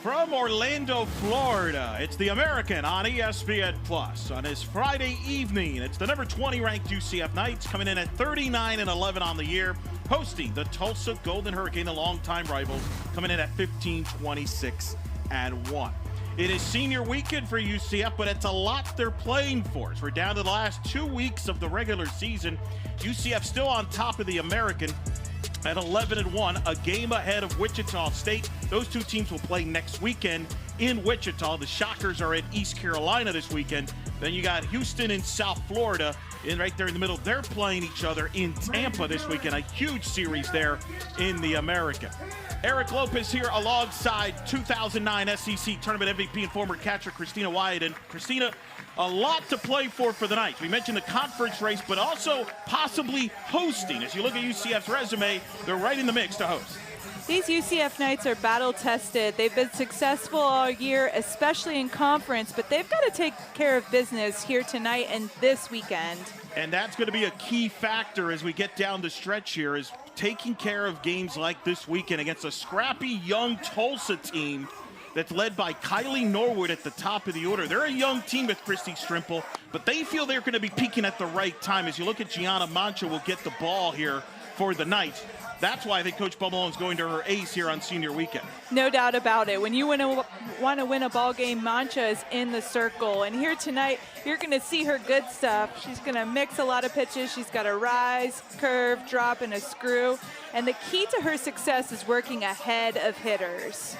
From Orlando, Florida, it's the American on ESPN Plus. On this Friday evening, it's the number 20 ranked UCF Knights coming in at 39-11 on the year, hosting the Tulsa Golden Hurricane, the longtime rivals, coming in at 15-26-1. It is senior weekend for UCF, but it's a lot they're playing for. As we're down to the last 2 weeks of the regular season, UCF still on top of the American at 11-1, a game ahead of Wichita State. Those two teams will play next weekend in Wichita. The Shockers are at East Carolina this weekend. Then you got Houston and South Florida right there in the middle. They're playing each other in Tampa this weekend. A huge series there in the American. Eric Lopez here alongside 2009 SEC Tournament MVP and former catcher Christina Wyatt. And Christina, a lot to play for the Knights. We mentioned the conference race, but also possibly hosting. As you look at UCF's resume, they're right in the mix to host. These UCF Knights are battle-tested. They've been successful all year, especially in conference, but they've got to take care of business here tonight and this weekend. And that's going to be a key factor as we get down the stretch here, is taking care of games like this weekend against a scrappy young Tulsa team that's led by Kylie Norwood at the top of the order. They're a young team with Christy Strimple, but they feel they're going to be peaking at the right time. As you look at Gianna Mancha will get the ball here for the Knights. That's why I think Coach Bumalone's going to her ace here on senior weekend. No doubt about it. When you want to win a ball game, Mancha is in the circle. And here tonight, you're going to see her good stuff. She's going to mix a lot of pitches. She's got a rise, curve, drop, and a screw. And the key to her success is working ahead of hitters.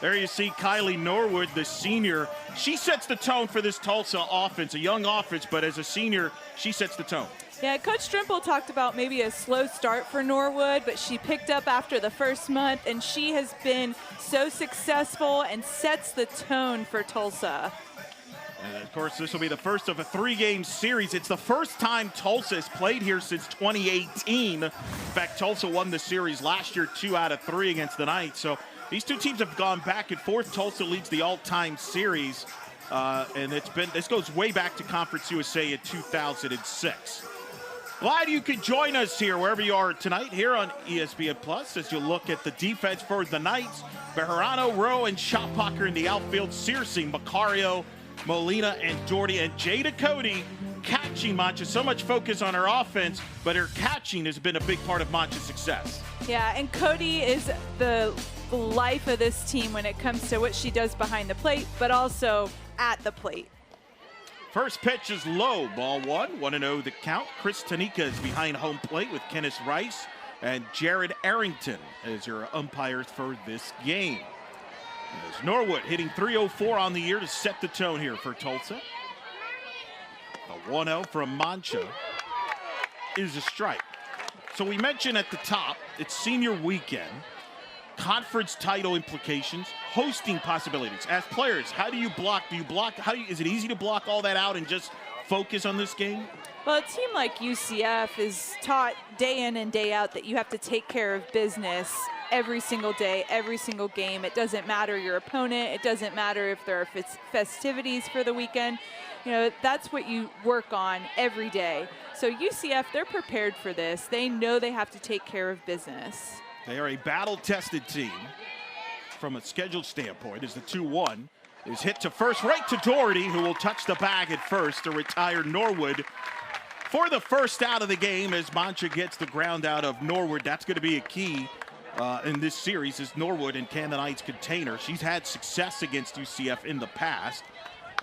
There you see Kylie Norwood, the senior. She sets the tone for this Tulsa offense, a young offense, but as a senior, she sets the tone. Yeah, Coach Strimple talked about maybe a slow start for Norwood, but she picked up after the first month, and she has been so successful and sets the tone for Tulsa. And of course, this will be the first of a 3-game series. It's the first time Tulsa has played here since 2018. In fact, Tulsa won the series last year 2 out of 3 against the Knights. So these two teams have gone back and forth. Tulsa leads the all-time series, and this goes way back to Conference USA in 2006. Glad you could join us here wherever you are tonight here on ESPN Plus as you look at the defense for the Knights. Bejarano, Rowe, and Shotpocker in the outfield. Searcy, Macario, Molina, and Doherty, and Jada Cody catching Mancha. So much focus on her offense, but her catching has been a big part of Mancha's success. Yeah, and Cody is the life of this team when it comes to what she does behind the plate, but also at the plate. First pitch is low, ball 1-0 the count. Chris Tanika is behind home plate with Kenneth Rice and Jared Arrington as your umpires for this game. As Norwood hitting .304 on the year to set the tone here for Tulsa. A 1-0 from Mancha is a strike. So we mentioned at the top, it's senior weekend. Conference title implications, hosting possibilities. As players, how do you block? Is it easy to block all that out and just focus on this game? Well, a team like UCF is taught day in and day out that you have to take care of business every single day, every single game. It doesn't matter your opponent. It doesn't matter if there are festivities for the weekend. You know, that's what you work on every day. So UCF, they're prepared for this. They know they have to take care of business. They are a battle-tested team from a scheduled standpoint as the 2-1 is hit to first, right to Doherty, who will touch the bag at first to retire Norwood for the first out of the game as Mancha gets the ground out of Norwood. That's going to be a key in this series is Norwood and can the Knights contain her. She's had success against UCF in the past,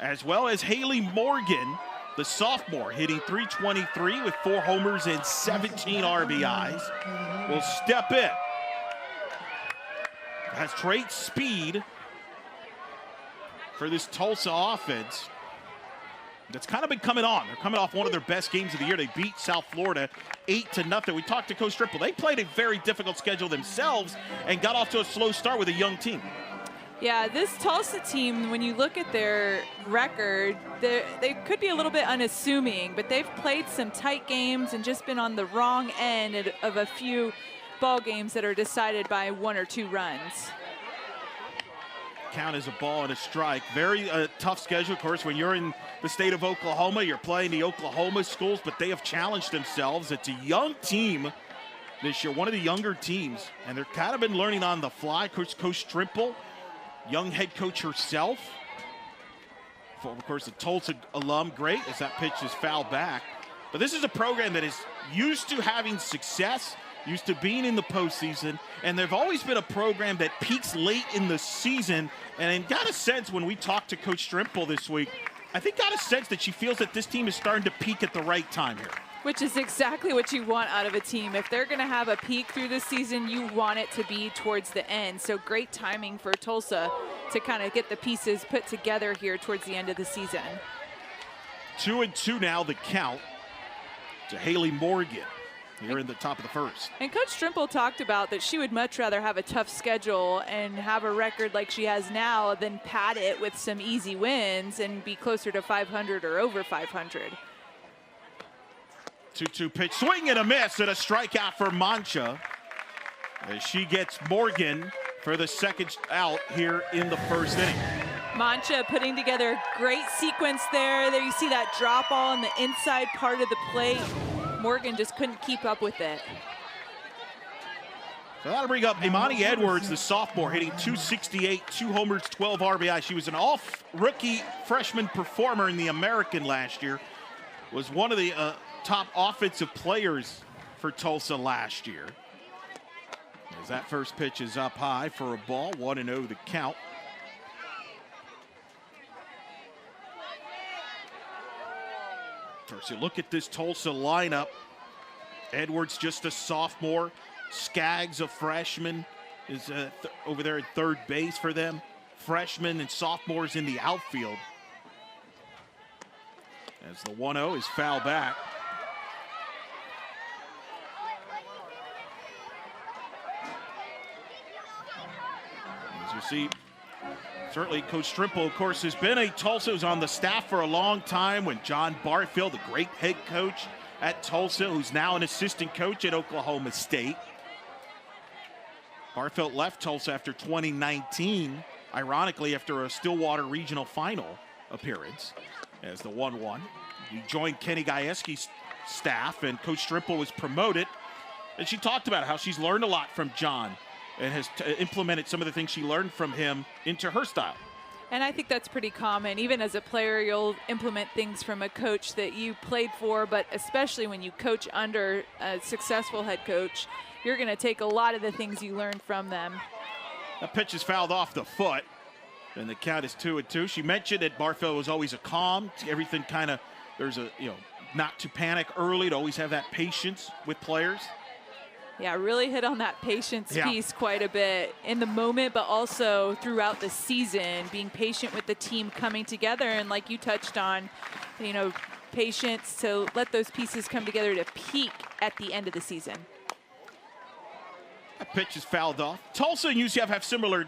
as well as Haley Morgan, the sophomore, hitting .323 with 4 homers and 17 RBIs, will step in. Has great speed for this Tulsa offense that's kind of been coming on. They're coming off one of their best games of the year. They beat South Florida 8-0. We talked to Coach Strimple. They played a very difficult schedule themselves and got off to a slow start with a young team. Yeah, this Tulsa team, when you look at their record, they could be a little bit unassuming, but they've played some tight games and just been on the wrong end of a few ball games that are decided by 1 or 2 runs. Count as a ball and a strike. Very tough schedule, of course. When you're in the state of Oklahoma, you're playing the Oklahoma schools, but they have challenged themselves. It's a young team this year, one of the younger teams, and they've kind of been learning on the fly. Coach Strimple young head coach herself. Of course, a Tulsa alum, great as that pitch is fouled back. But this is a program that is used to having success, used to being in the postseason, and they've always been a program that peaks late in the season. And I got a sense when we talked to Coach Strimple this week, I think got a sense that she feels that this team is starting to peak at the right time here. Which is exactly what you want out of a team. If they're going to have a peak through the season, you want it to be towards the end. So great timing for Tulsa to kind of get the pieces put together here towards the end of the season. 2-2 now, the count to Haley Morgan here in the top of the first. And Coach Strimple talked about that she would much rather have a tough schedule and have a record like she has now than pad it with some easy wins and be closer to 500 or over 500. 2-2 pitch, swing and a miss, and a strikeout for Mancha as she gets Morgan for the second out here in the first inning. Mancha putting together a great sequence there. There you see that drop ball in the inside part of the plate. Morgan just couldn't keep up with it. So that'll bring up Imani Edwards, the sophomore, hitting .268, 2 homers, 12 RBI. She was an all-rookie freshman performer in the American last year. Was one of the top offensive players for Tulsa last year. As that first pitch is up high for a ball, 1-0 the count. First, you look at this Tulsa lineup. Edwards just a sophomore. Skaggs a freshman is over there at third base for them. Freshmen and sophomores in the outfield. As the 1-0 is fouled back. As you see, certainly Coach Strimple, of course, has been a Tulsa, who's on the staff for a long time. When John Barfield, a great head coach at Tulsa, who's now an assistant coach at Oklahoma State. Barfield left Tulsa after 2019, ironically after a Stillwater Regional Final appearance. As the 1-1, he joined Kenny Gajewski's staff, and Coach Strimple was promoted. And she talked about how she's learned a lot from John and has implemented some of the things she learned from him into her style. And I think that's pretty common. Even as a player, you'll implement things from a coach that you played for, but especially when you coach under a successful head coach, you're going to take a lot of the things you learned from them. That pitch is fouled off the foot, and the count is 2-2. She mentioned that Barfield was always a calm, everything kind of, there's a, not to panic early, to always have that patience with players. Yeah, really hit on that patience piece quite a bit in the moment, but also throughout the season, being patient with the team coming together. And like you touched on, patience to let those pieces come together to peak at the end of the season. That pitch is fouled off. Tulsa and UCF have similar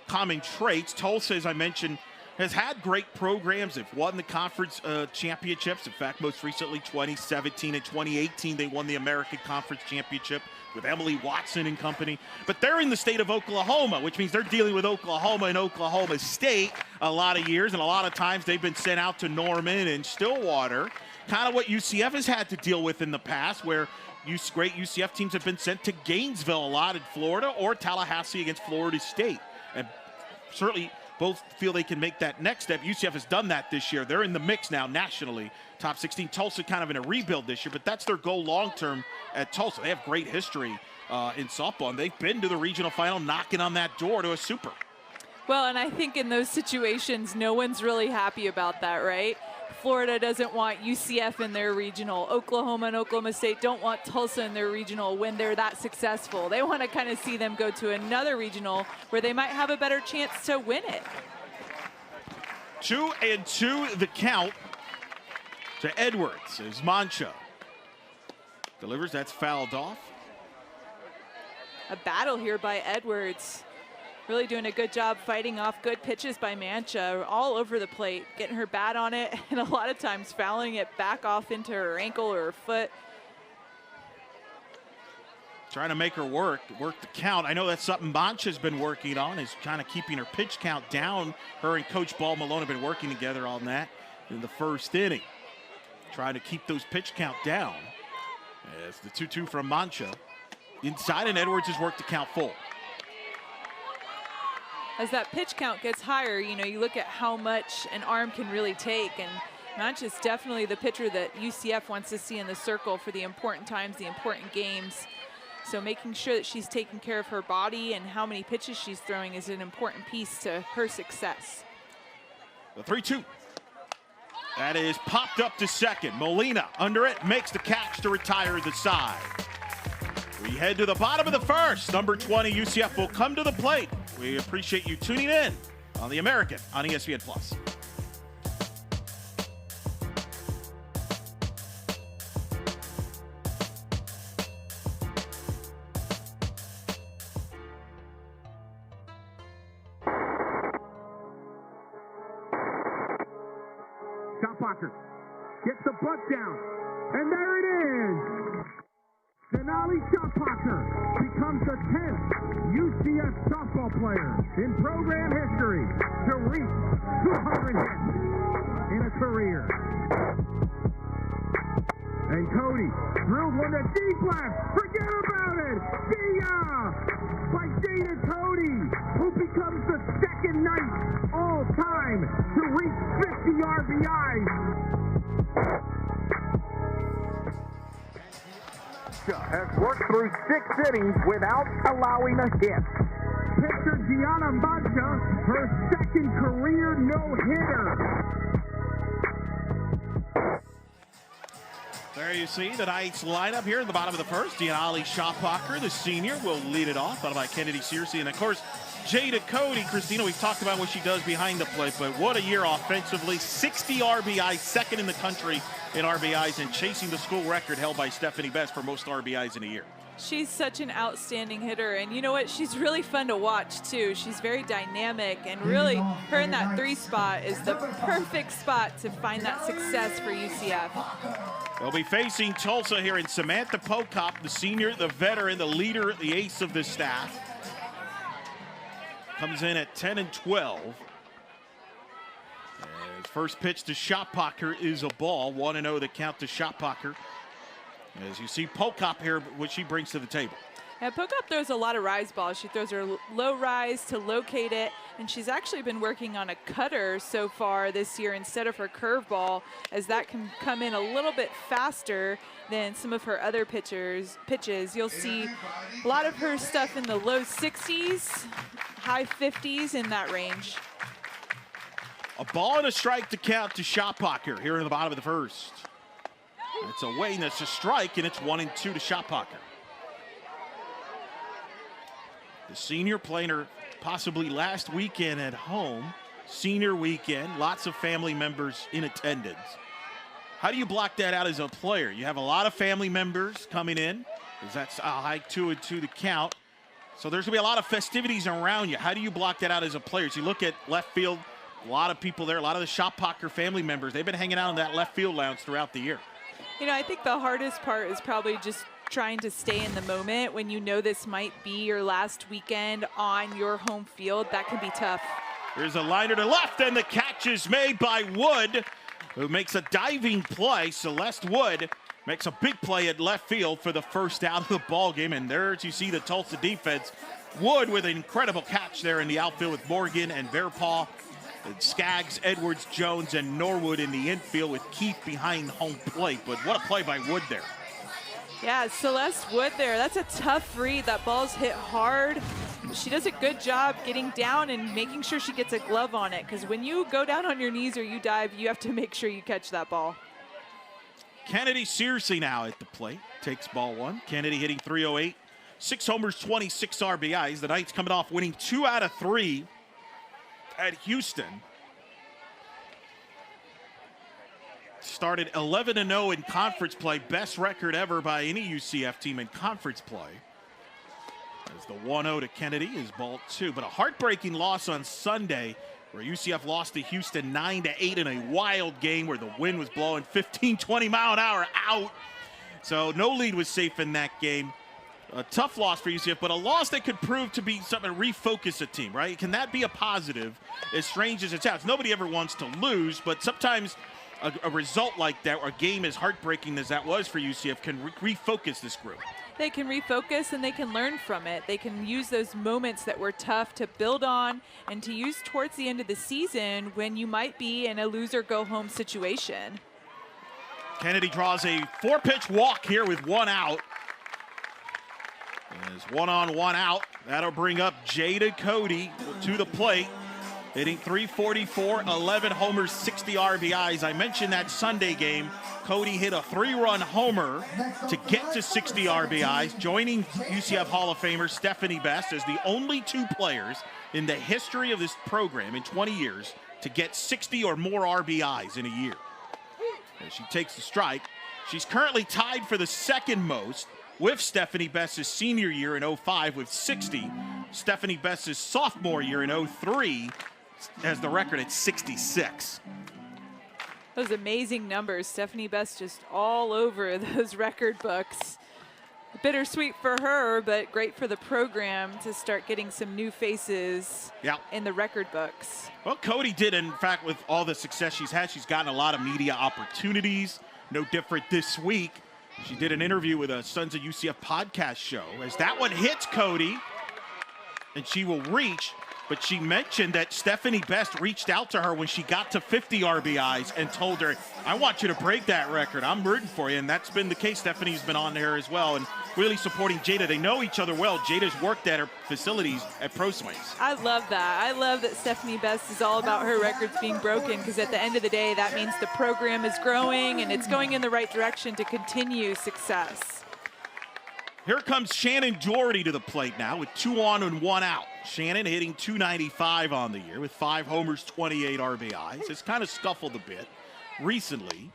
common traits. Tulsa, as I mentioned, has had great programs. They've won the conference championships. In fact, most recently, 2017 and 2018, they won the American Conference Championship with Emily Watson and company. But they're in the state of Oklahoma, which means they're dealing with Oklahoma and Oklahoma State a lot of years, and a lot of times they've been sent out to Norman and Stillwater, kind of what UCF has had to deal with in the past, where great UCF teams have been sent to Gainesville a lot in Florida, or Tallahassee against Florida State. And certainly both feel they can make that next step. UCF has done that this year. They're in the mix now nationally. Top 16. Tulsa kind of in a rebuild this year, but that's their goal long-term at Tulsa. They have great history in softball, and they've been to the regional final, knocking on that door to a super. Well, and I think in those situations, no one's really happy about that, right? Florida doesn't want UCF in their regional. Oklahoma and Oklahoma State don't want Tulsa in their regional when they're that successful. They want to kind of see them go to another regional where they might have a better chance to win it. 2-2 the count to Edwards as Mancha delivers. That's fouled off. A battle here by Edwards. Really doing a good job fighting off good pitches by Mancha all over the plate, getting her bat on it, and a lot of times fouling it back off into her ankle or her foot. Trying to make her work the count. I know that's something Mancha's been working on, is kind of keeping her pitch count down. Her and Coach Ball Malone have been working together on that in the first inning. Trying to keep those pitch count down. As the 2-2 from Mancha. Inside, and Edwards has worked the count full. as that pitch count gets higher, you know, you look at how much an arm can really take, and Munch is definitely the pitcher that UCF wants to see in the circle for the important times, the important games. So making sure that she's taking care of her body and how many pitches she's throwing is an important piece to her success. The 3-2. That is popped up to second. Molina under it, makes the catch to retire the side. We head to the bottom of the first. Number 20, UCF will come to the plate. We appreciate you tuning in on the American on ESPN+. Shotbacher gets the butt down, and there it is! Denali Shotbacher becomes the 10th UCF softball player in program history to reach 200 hits in a career. And Cody drills one to deep left. Forget about it! See ya! By Dana Cody, who becomes the second ninth all-time to reach 50 RBIs. Has worked through 6 innings without allowing a hit. Pitcher Gianna Mancha, her second career no-hitter. There you see the Knights lineup here in the bottom of the first. Denali Shotbacher, the senior, will lead it off, followed by Kennedy Searcy. And, of course, Jada Cody. Christina, we've talked about what she does behind the plate, but what a year offensively. 60 RBIs, second in the country in RBIs, and chasing the school record held by Stephanie Best for most RBIs in a year. She's such an outstanding hitter, and you know what? She's really fun to watch, too. She's very dynamic, and really, her in that 3 spot is the perfect spot to find that success for UCF. They'll be facing Tulsa here in Samantha Pokop, the senior, the veteran, the leader, the ace of the staff. Comes in at 10 and 12. His first pitch to Shotbacher is a ball. 1-0 the count to Shotbacher. As you see Pokop here, what she brings to the table. Yeah, Pokop throws a lot of rise balls. She throws her low rise to locate it, and she's actually been working on a cutter so far this year instead of her curveball, as that can come in a little bit faster than some of her other pitches. You'll see a lot of her stuff in the low 60s, high 50s in that range. A ball and a strike to count to Shotbacher here in the bottom of the first. It's away, and it's a strike, and it's 1-2 to Shotbacher. The senior playing her possibly last weekend at home. Senior weekend, lots of family members in attendance. How do you block that out as a player? You have a lot of family members coming in. That's a high 2-2 to count. So there's going to be a lot of festivities around you. How do you block that out as a player? So you look at left field, a lot of people there, a lot of the Shotbacher family members. They've been hanging out in that left field lounge throughout the year. You know, I think the hardest part is probably just trying to stay in the moment when you know this might be your last weekend on your home field. That can be tough. Here's a liner to left, and the catch is made by Wood, who makes a diving play. Celeste Wood makes a big play at left field for the first out of the ball game. And there you see the Tulsa defense. Wood with an incredible catch there in the outfield with Morgan and Verpaw. Skaggs, Edwards, Jones, and Norwood in the infield with Keith behind home plate. But what a play by Wood there. Yeah, Celeste Wood there. That's a tough read. That ball's hit hard. She does a good job getting down and making sure she gets a glove on it, because when you go down on your knees or you dive, you have to make sure you catch that ball. Kennedy Searcy now at the plate. Takes ball 1. Kennedy hitting .308. 6 homers, 26 RBIs. The Knights coming off winning 2 out of 3 at Houston. Started 11-0 in conference play. Best record ever by any UCF team in conference play. As the 1-0 to Kennedy is ball 2. But a heartbreaking loss on Sunday where UCF lost to Houston 9-8 in a wild game where the wind was blowing 15, 20 mile an hour out. So no lead was safe in that game. A tough loss for UCF, but a loss that could prove to be something to refocus a team, right? Can that be a positive, as strange as it sounds? Nobody ever wants to lose, but sometimes a result like that, or a game as heartbreaking as that was for UCF, can refocus this group. They can refocus and they can learn from it. They can use those moments that were tough to build on and to use towards the end of the season when you might be in a lose or go home situation. Kennedy draws a 4-pitch walk here with 1 out. There's 1 on, 1 out. That'll bring up Jada Cody to the plate. Hitting .344, 11 homers, 60 RBIs. I mentioned that Sunday game. Cody hit a 3-run homer to get to 60 RBIs, joining UCF Hall of Famer Stephanie Best as the only 2 players in the history of this program in 20 years to get 60 or more RBIs in a year. As she takes the strike, she's currently tied for the second most with Stephanie Best's senior year in 05 with 60. Stephanie Best's sophomore year in 03 has the record at 66. Those amazing numbers. Stephanie Best just all over those record books. Bittersweet for her, but great for the program to start getting some new faces in the record books. Well, Cody did, in fact, with all the success she's had, she's gotten a lot of media opportunities. No different this week. She did an interview with a Sons of UCF podcast show. As that one hits Cody, and she will reach, but she mentioned that Stephanie Best reached out to her when she got to 50 RBIs and told her, I want you to break that record. I'm rooting for you. And that's been the case. Stephanie's been on there as well and really supporting Jada. They know each other well. Jada's worked at her facilities at Pro Swings. I love that. I love that Stephanie Best is all about her records being broken, because at the end of the day, that means the program is growing and it's going in the right direction to continue success. Here comes Shannon Doherty to the plate now with 2 on and 1 out. Shannon hitting .295 on the year with 5 homers, 28 RBIs. It's kind of scuffled a bit recently,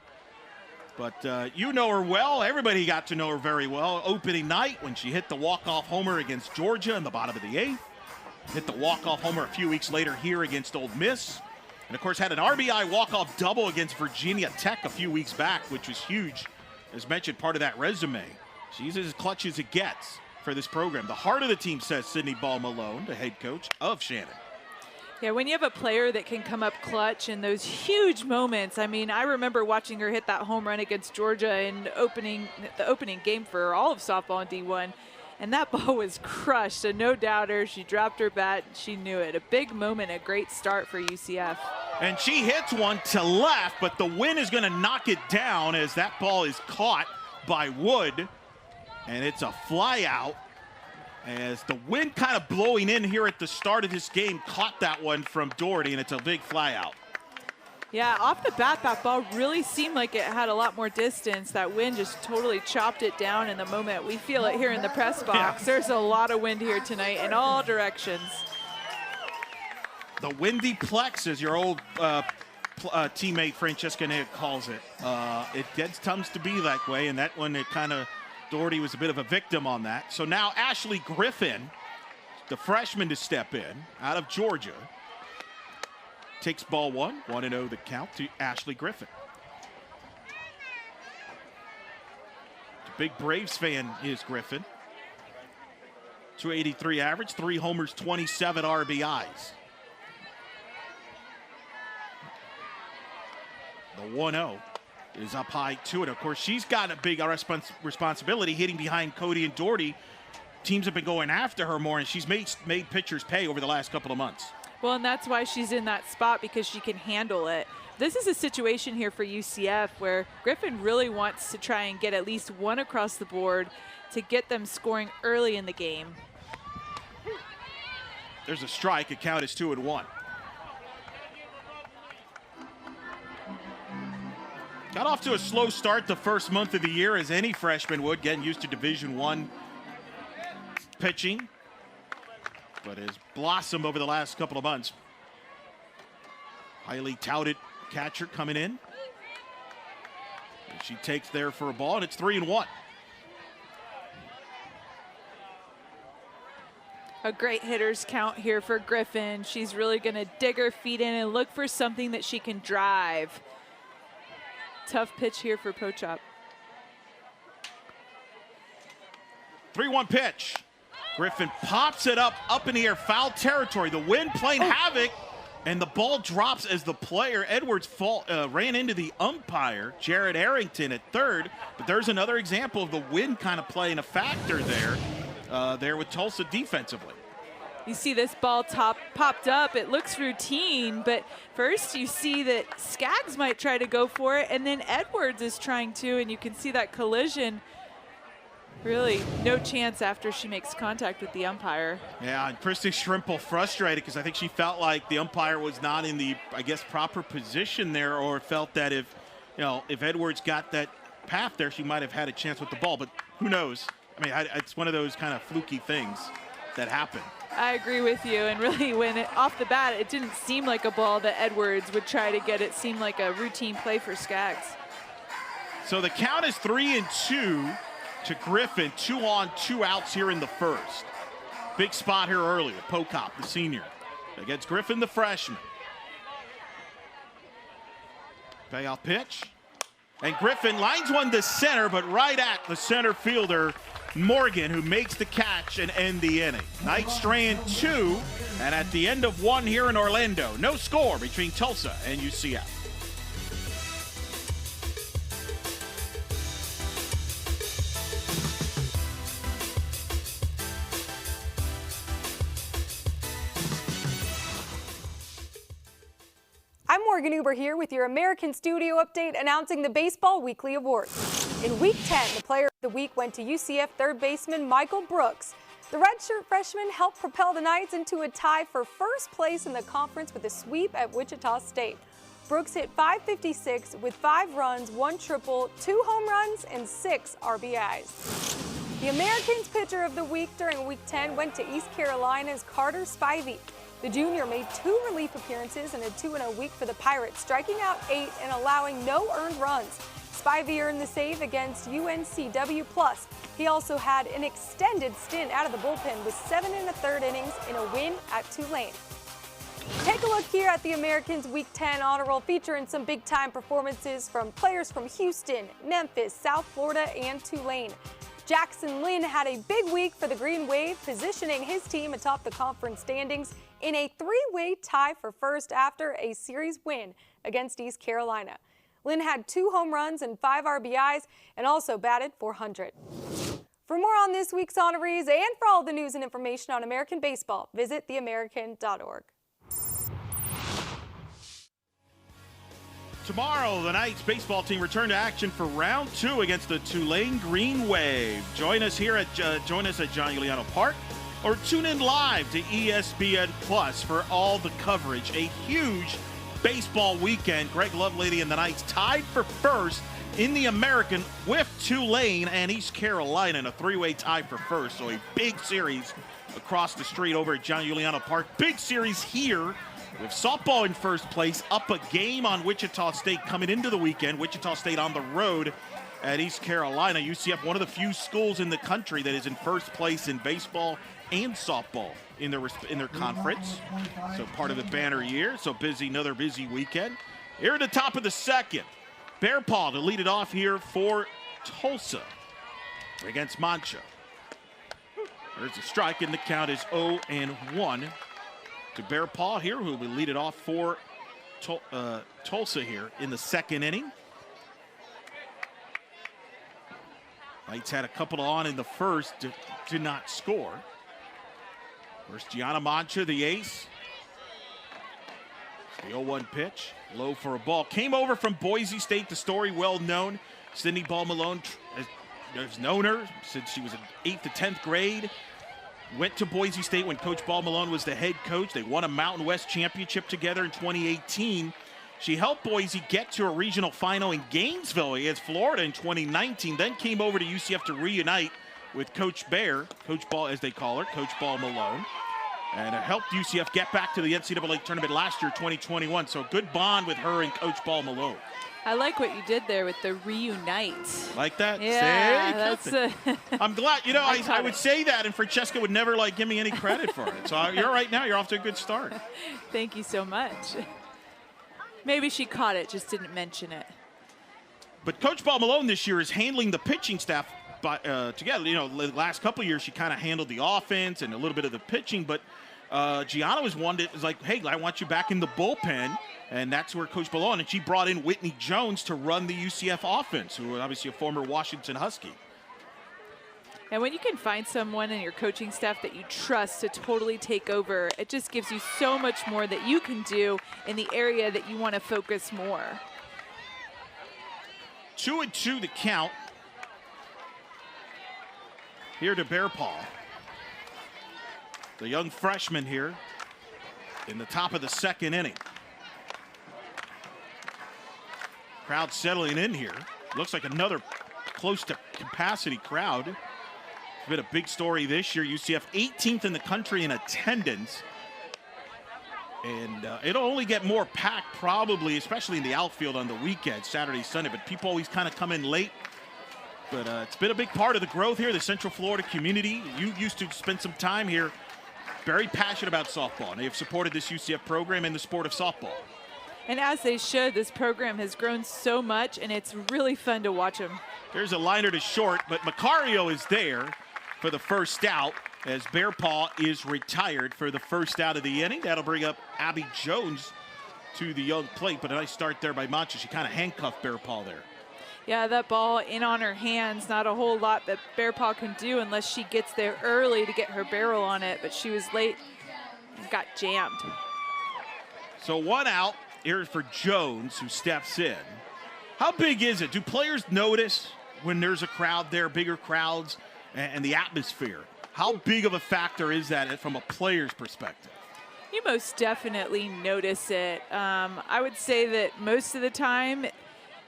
but you know her well. Everybody got to know her very well. Opening night when she hit the walk-off homer against Georgia in the bottom of the 8th. Hit the walk-off homer a few weeks later here against Ole Miss. And, of course, had an RBI walk-off double against Virginia Tech a few weeks back, which was huge. As mentioned, part of that resume. She's as clutch as it gets for this program. The heart of the team, says Sydney Ball Malone, the head coach of Shannon. Yeah, when you have a player that can come up clutch in those huge moments. I mean, I remember watching her hit that home run against Georgia in the opening game for all of softball in D1. And that ball was crushed, so no doubter. She dropped her bat. She knew it. A big moment, a great start for UCF. And she hits one to left, but the wind is going to knock it down as that ball is caught by Wood. And it's a fly out as the wind kind of blowing in here at the start of this game caught that one from Doherty, and it's a big fly out. Yeah, off the bat, that ball really seemed like it had a lot more distance. That wind just totally chopped it down in the moment. We feel it here in the press box. There's a lot of wind here tonight in all directions. The windy plex, as your old teammate Francesca Nick calls it. It tends to be that way, and that one, it kind of, Doherty was a bit of a victim on that. So now Ashley Griffin, the freshman to step in out of Georgia, takes ball 1, 1-0 the count to Ashley Griffin. The big Braves fan is Griffin. 283 average, 3 homers, 27 RBIs. The 1-0 is up high too, and of course she's got a big responsibility hitting behind Cody and Doherty. Teams have been going after her more, and she's made pitchers pay over the last couple of months. Well, and that's why she's in that spot, because she can handle it. This is a situation here for UCF where Griffin really wants to try and get at least 1 across the board to get them scoring early in the game. There's a strike. A count is 2-1. Got off to a slow start the first month of the year, as any freshman would, getting used to Division I pitching, but has blossomed over the last couple of months. Highly touted catcher coming in. And she takes there for a ball, and it's 3-1. A great hitter's count here for Griffin. She's really going to dig her feet in and look for something that she can drive. Tough pitch here for Pochop. 3-1 pitch. Griffin pops it up in the air, foul territory. The wind playing havoc And the ball drops as the player, Edwards, ran into the umpire, Jared Arrington, at third. But there's another example of the wind kind of playing a factor there with Tulsa defensively. You see this ball popped up. It looks routine, but first you see that Skaggs might try to go for it, and then Edwards is trying to, and you can see that collision. Really no chance after she makes contact with the umpire. Yeah, and Christy Schrimpel frustrated because I think she felt like the umpire was not in the, I guess, proper position there, or felt that if Edwards got that path there, she might have had a chance with the ball, but who knows? I mean, it's one of those kind of fluky things that happen. I agree with you, and really off the bat, it didn't seem like a ball that Edwards would try to get. It seemed like a routine play for Skaggs. So the count is 3-2 to Griffin, 2 on, 2 outs here in the first. Big spot here early with Pocop, the senior, against Griffin, the freshman. Payoff pitch. And Griffin lines one to center, but right at the center fielder, Morgan, who makes the catch and end the inning. Knights straying 2, and at the end of 1 here in Orlando, no score between Tulsa and UCF. I'm Morgan Huber here with your American Studio update announcing the Baseball Weekly Awards. In Week 10, the Player of the Week went to UCF third baseman Michael Brooks. The redshirt freshman helped propel the Knights into a tie for first place in the conference with a sweep at Wichita State. Brooks hit .556 with 5 runs, 1 triple, 2 home runs, and 6 RBIs. The Americans Pitcher of the Week during Week 10 went to East Carolina's Carter Spivey. The junior made 2 relief appearances in a 2-0 week for the Pirates, striking out 8 and allowing no earned runs. Spivey earned the save against UNCW+. He also had an extended stint out of the bullpen with 7 1/3 innings in a win at Tulane. Take a look here at the Americans Week 10 honor roll, featuring some big-time performances from players from Houston, Memphis, South Florida, and Tulane. Jackson Lynn had a big week for the Green Wave, positioning his team atop the conference standings in a 3-way tie for first after a series win against East Carolina. Lynn had 2 home runs and 5 RBIs and also batted .400. For more on this week's honorees and for all the news and information on American baseball, visit theamerican.org. Tomorrow, the Knights baseball team return to action for round 2 against the Tulane Green Wave. Join us at John Juliano Park, or tune in live to ESPN Plus for all the coverage. A huge baseball weekend. Greg Lovelady and the Knights tied for first in the American with Tulane and East Carolina in a 3-way tie for first. So a big series across the street over at John Juliano Park. Big series here with softball in first place, up a game on Wichita State coming into the weekend. Wichita State on the road at East Carolina. UCF, one of the few schools in the country that is in first place in baseball and softball in their conference. So part of the banner year. So another busy weekend. Here at the top of the second, Bear Paw to lead it off here for Tulsa against Mancha. There's a strike, and the count is 0-1 to Bear Paw here, who will lead it off for Tulsa here in the second inning. Knights had a couple on in the first, did not score. First, Gianna Mancha, the ace. It's the 0-1 pitch, low for a ball. Came over from Boise State, the story well known. Sydney Ball Malone has known her since she was in 8th to 10th grade. Went to Boise State when Coach Ball Malone was the head coach. They won a Mountain West championship together in 2018. She helped Boise get to a regional final in Gainesville against Florida in 2019, then came over to UCF to reunite with Coach Bear, Coach Ball as they call her, Coach Ball Malone, and it helped UCF get back to the NCAA tournament last year, 2021. So a good bond with her and Coach Ball Malone. I like what you did there with the reunite. Like that? Yeah, that's I'm glad. You know, I would say that, and Francesca would never give me any credit for it. So you're right now. You're off to a good start. Thank you so much. Maybe she caught it, just didn't mention it. But Coach Ball Malone this year is handling the pitching staff together. You know, the last couple of years she kind of handled the offense and a little bit of the pitching, but Gianna was one that was like, hey, I want you back in the bullpen. And that's where Coach belonged. And she brought in Whitney Jones to run the UCF offense, who was obviously a former Washington Husky. And when you can find someone in your coaching staff that you trust to totally take over, it just gives you so much more that you can do in the area that you want to focus more. 2-2 the count. Here to Bear Paw. The young freshman here in the top of the second inning. Crowd settling in here. Looks like another close to capacity crowd. It's been a big story this year. UCF 18th in the country in attendance. And it'll only get more packed probably, especially in the outfield on the weekend, Saturday, Sunday. But people always kind of come in late. But it's been a big part of the growth here, the Central Florida community. You used to spend some time here, very passionate about softball. And they have supported this UCF program in the sport of softball. And as they should, this program has grown so much, and it's really fun to watch them. There's a liner to short, but Macario is there for the first out as Bear Paw is retired for the first out of the inning. That'll bring up Abby Jones to the young plate, but a nice start there by Mancha. She kind of handcuffed Bear Paw there. Yeah, that ball in on her hands, not a whole lot that Bear Paw can do unless she gets there early to get her barrel on it, but she was late and got jammed. So one out. Here for Jones, who steps in. How big is it? Do players notice when there's a crowd there, bigger crowds, and the atmosphere? How big of a factor is that from a player's perspective? You most definitely notice it. I would say that most of the time,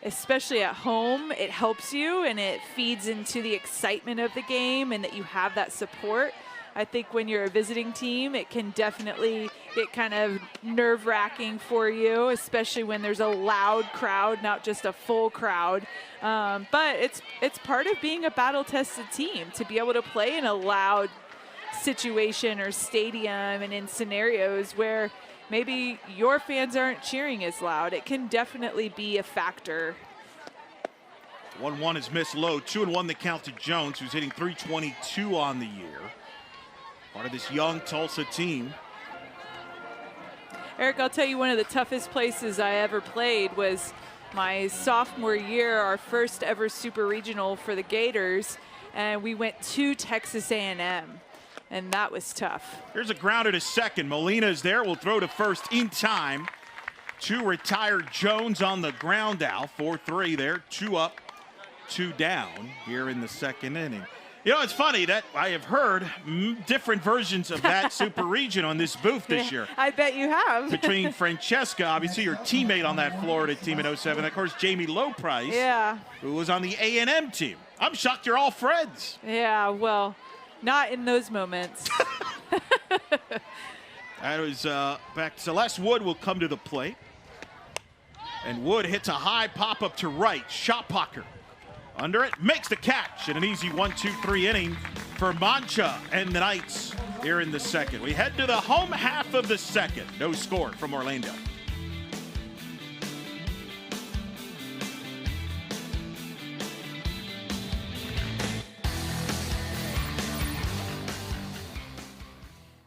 especially at home, it helps you and it feeds into the excitement of the game and that you have that support. I think when you're a visiting team, it can definitely get kind of nerve-wracking for you, especially when there's a loud crowd, not just a full crowd. But it's part of being a battle-tested team to be able to play in a loud situation or stadium and in scenarios where maybe your fans aren't cheering as loud. It can definitely be a factor. 1-1 is missed low. 2-1 the count to Jones, who's hitting .322 on the year. Part of this young Tulsa team. Eric, I'll tell you, one of the toughest places I ever played was my sophomore year, our first ever super regional for the Gators, and we went to Texas A&M, and that was tough. Here's a grounder to second. Molina is there, will throw to first in time to retire Jones on the ground out. 4-3 there, 2 up, 2 down here in the second inning. You know, it's funny that I have heard different versions of that super region on this booth this year. I bet you have. Between Francesca, obviously your teammate on that Florida team in 07, and of course Jamie Low-Price, yeah, who was on the A&M team. I'm shocked you're all friends. Yeah, well, not in those moments. That was back. Celeste Wood will come to the plate. And Wood hits a high pop-up to right. Shot Pocker. Under it, makes the catch, and an easy 1-2-3 inning for Mancha and the Knights here in the second. We head to the home half of the second. No score from Orlando.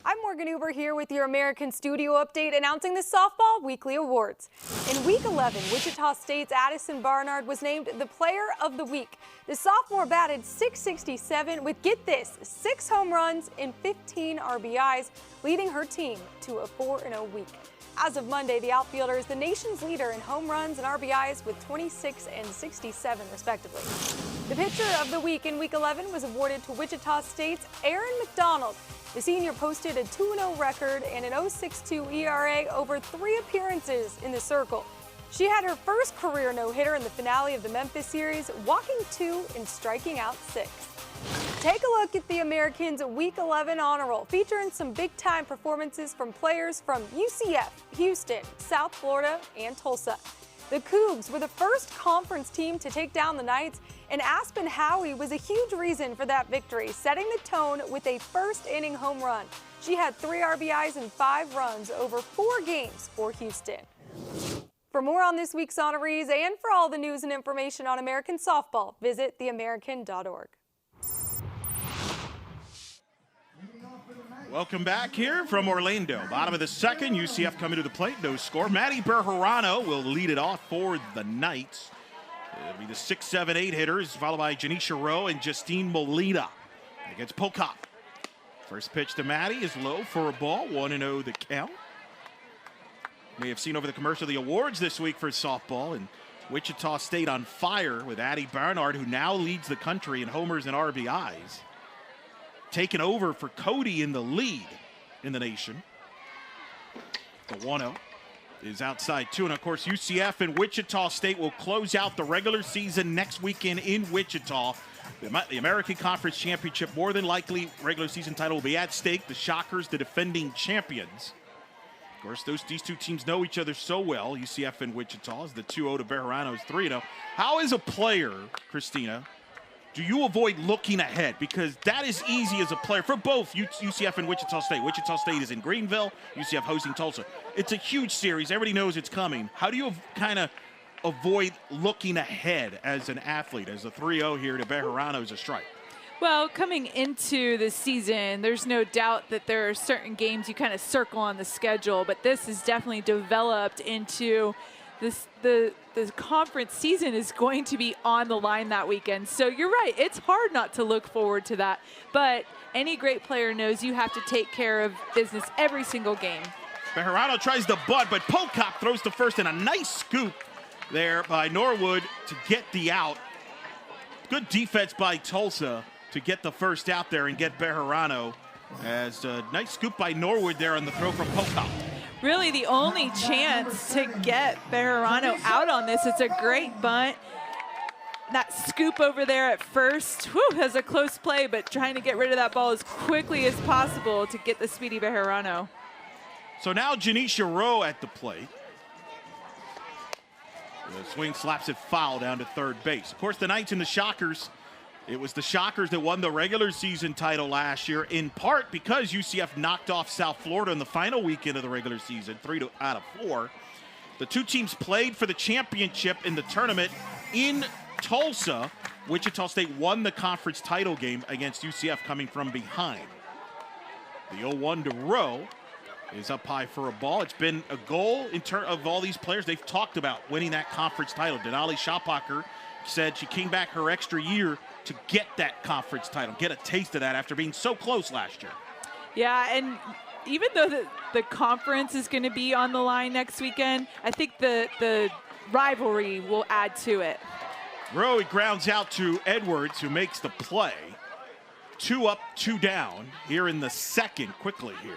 I'm Morgan Huber here with your American Studio update announcing the Softball Weekly Awards. In Week 11, Wichita State's Addison Barnard was named the Player of the Week. The sophomore batted .667 with, get this, 6 home runs and 15 RBIs, leading her team to a 4-0 week. As of Monday, the outfielder is the nation's leader in home runs and RBIs with 26 and 67 respectively. The Pitcher of the Week in Week 11 was awarded to Wichita State's Aaron McDonald. The senior posted a 2-0 record and an .062 ERA over 3 appearances in the circle. She had her first career no-hitter in the finale of the Memphis series, walking 2 and striking out 6. Take a look at the Americans' Week 11 honor roll, featuring some big-time performances from players from UCF, Houston, South Florida, and Tulsa. The Cougs were the first conference team to take down the Knights, and Aspen Howie was a huge reason for that victory, setting the tone with a first-inning home run. She had 3 RBIs and 5 runs over 4 games for Houston. For more on this week's honorees and for all the news and information on American softball, visit theamerican.org. Welcome back here from Orlando. Bottom of the second, UCF coming to the plate, no score. Maddie Bejarano will lead it off for the Knights. It'll be the 6, 7, 8 hitters, followed by Janisha Rowe and Justine Molina against Pocop. First pitch to Maddie is low for a ball, 1-0 the count. May have seen over the commercial the awards this week for softball, and Wichita State on fire with Addie Barnard, who now leads the country in homers and RBIs. Taken over for Cody in the lead in the nation. The 1-0 is outside 2. And, of course, UCF and Wichita State will close out the regular season next weekend in Wichita. The American Conference Championship, more than likely, regular season title will be at stake. The Shockers, the defending champions. Of course, these two teams know each other so well. UCF and Wichita is the 2-0 to Bejarano's 3-0. How, as a player, Christina, do you avoid looking ahead? Because that is easy as a player for both UCF and Wichita State. Wichita State is in Greenville, UCF hosting Tulsa. It's a huge series. Everybody knows it's coming. How do you kind of avoid looking ahead as an athlete, as a 3-0 here to Bejarano is a strike? Well, coming into the season, there's no doubt that there are certain games you kind of circle on the schedule, but this is definitely developed into this. The conference season is going to be on the line that weekend. So you're right, it's hard not to look forward to that. But any great player knows you have to take care of business every single game. Bejarano tries the bunt, but Pocop throws the first, and a nice scoop there by Norwood to get the out. Good defense by Tulsa to get the first out there and get Bejarano. As a nice scoop by Norwood there on the throw from Pocop. Really the only chance to get Bejarano out on this. It's a great bunt. That scoop over there at first, has a close play, but trying to get rid of that ball as quickly as possible to get the speedy Bejarano. So now Janisha Rowe at the plate. The swing slaps it foul down to third base. Of course, the Knights and the Shockers. It was the Shockers that won the regular season title last year, in part because UCF knocked off South Florida in the final weekend of the regular season, 3 out of 4. The two teams played for the championship in the tournament in Tulsa. Wichita State won the conference title game against UCF coming from behind. The 0-1 to Rowe is up high for a ball. It's been a goal in turn of all these players. They've talked about winning that conference title. Denali Schapacher said she came back her extra year to get that conference title, get a taste of that after being so close last year. Yeah, and even though the conference is going to be on the line next weekend, I think the rivalry will add to it. Rowe grounds out to Edwards, who makes the play. 2 up, 2 down here in the second quickly here.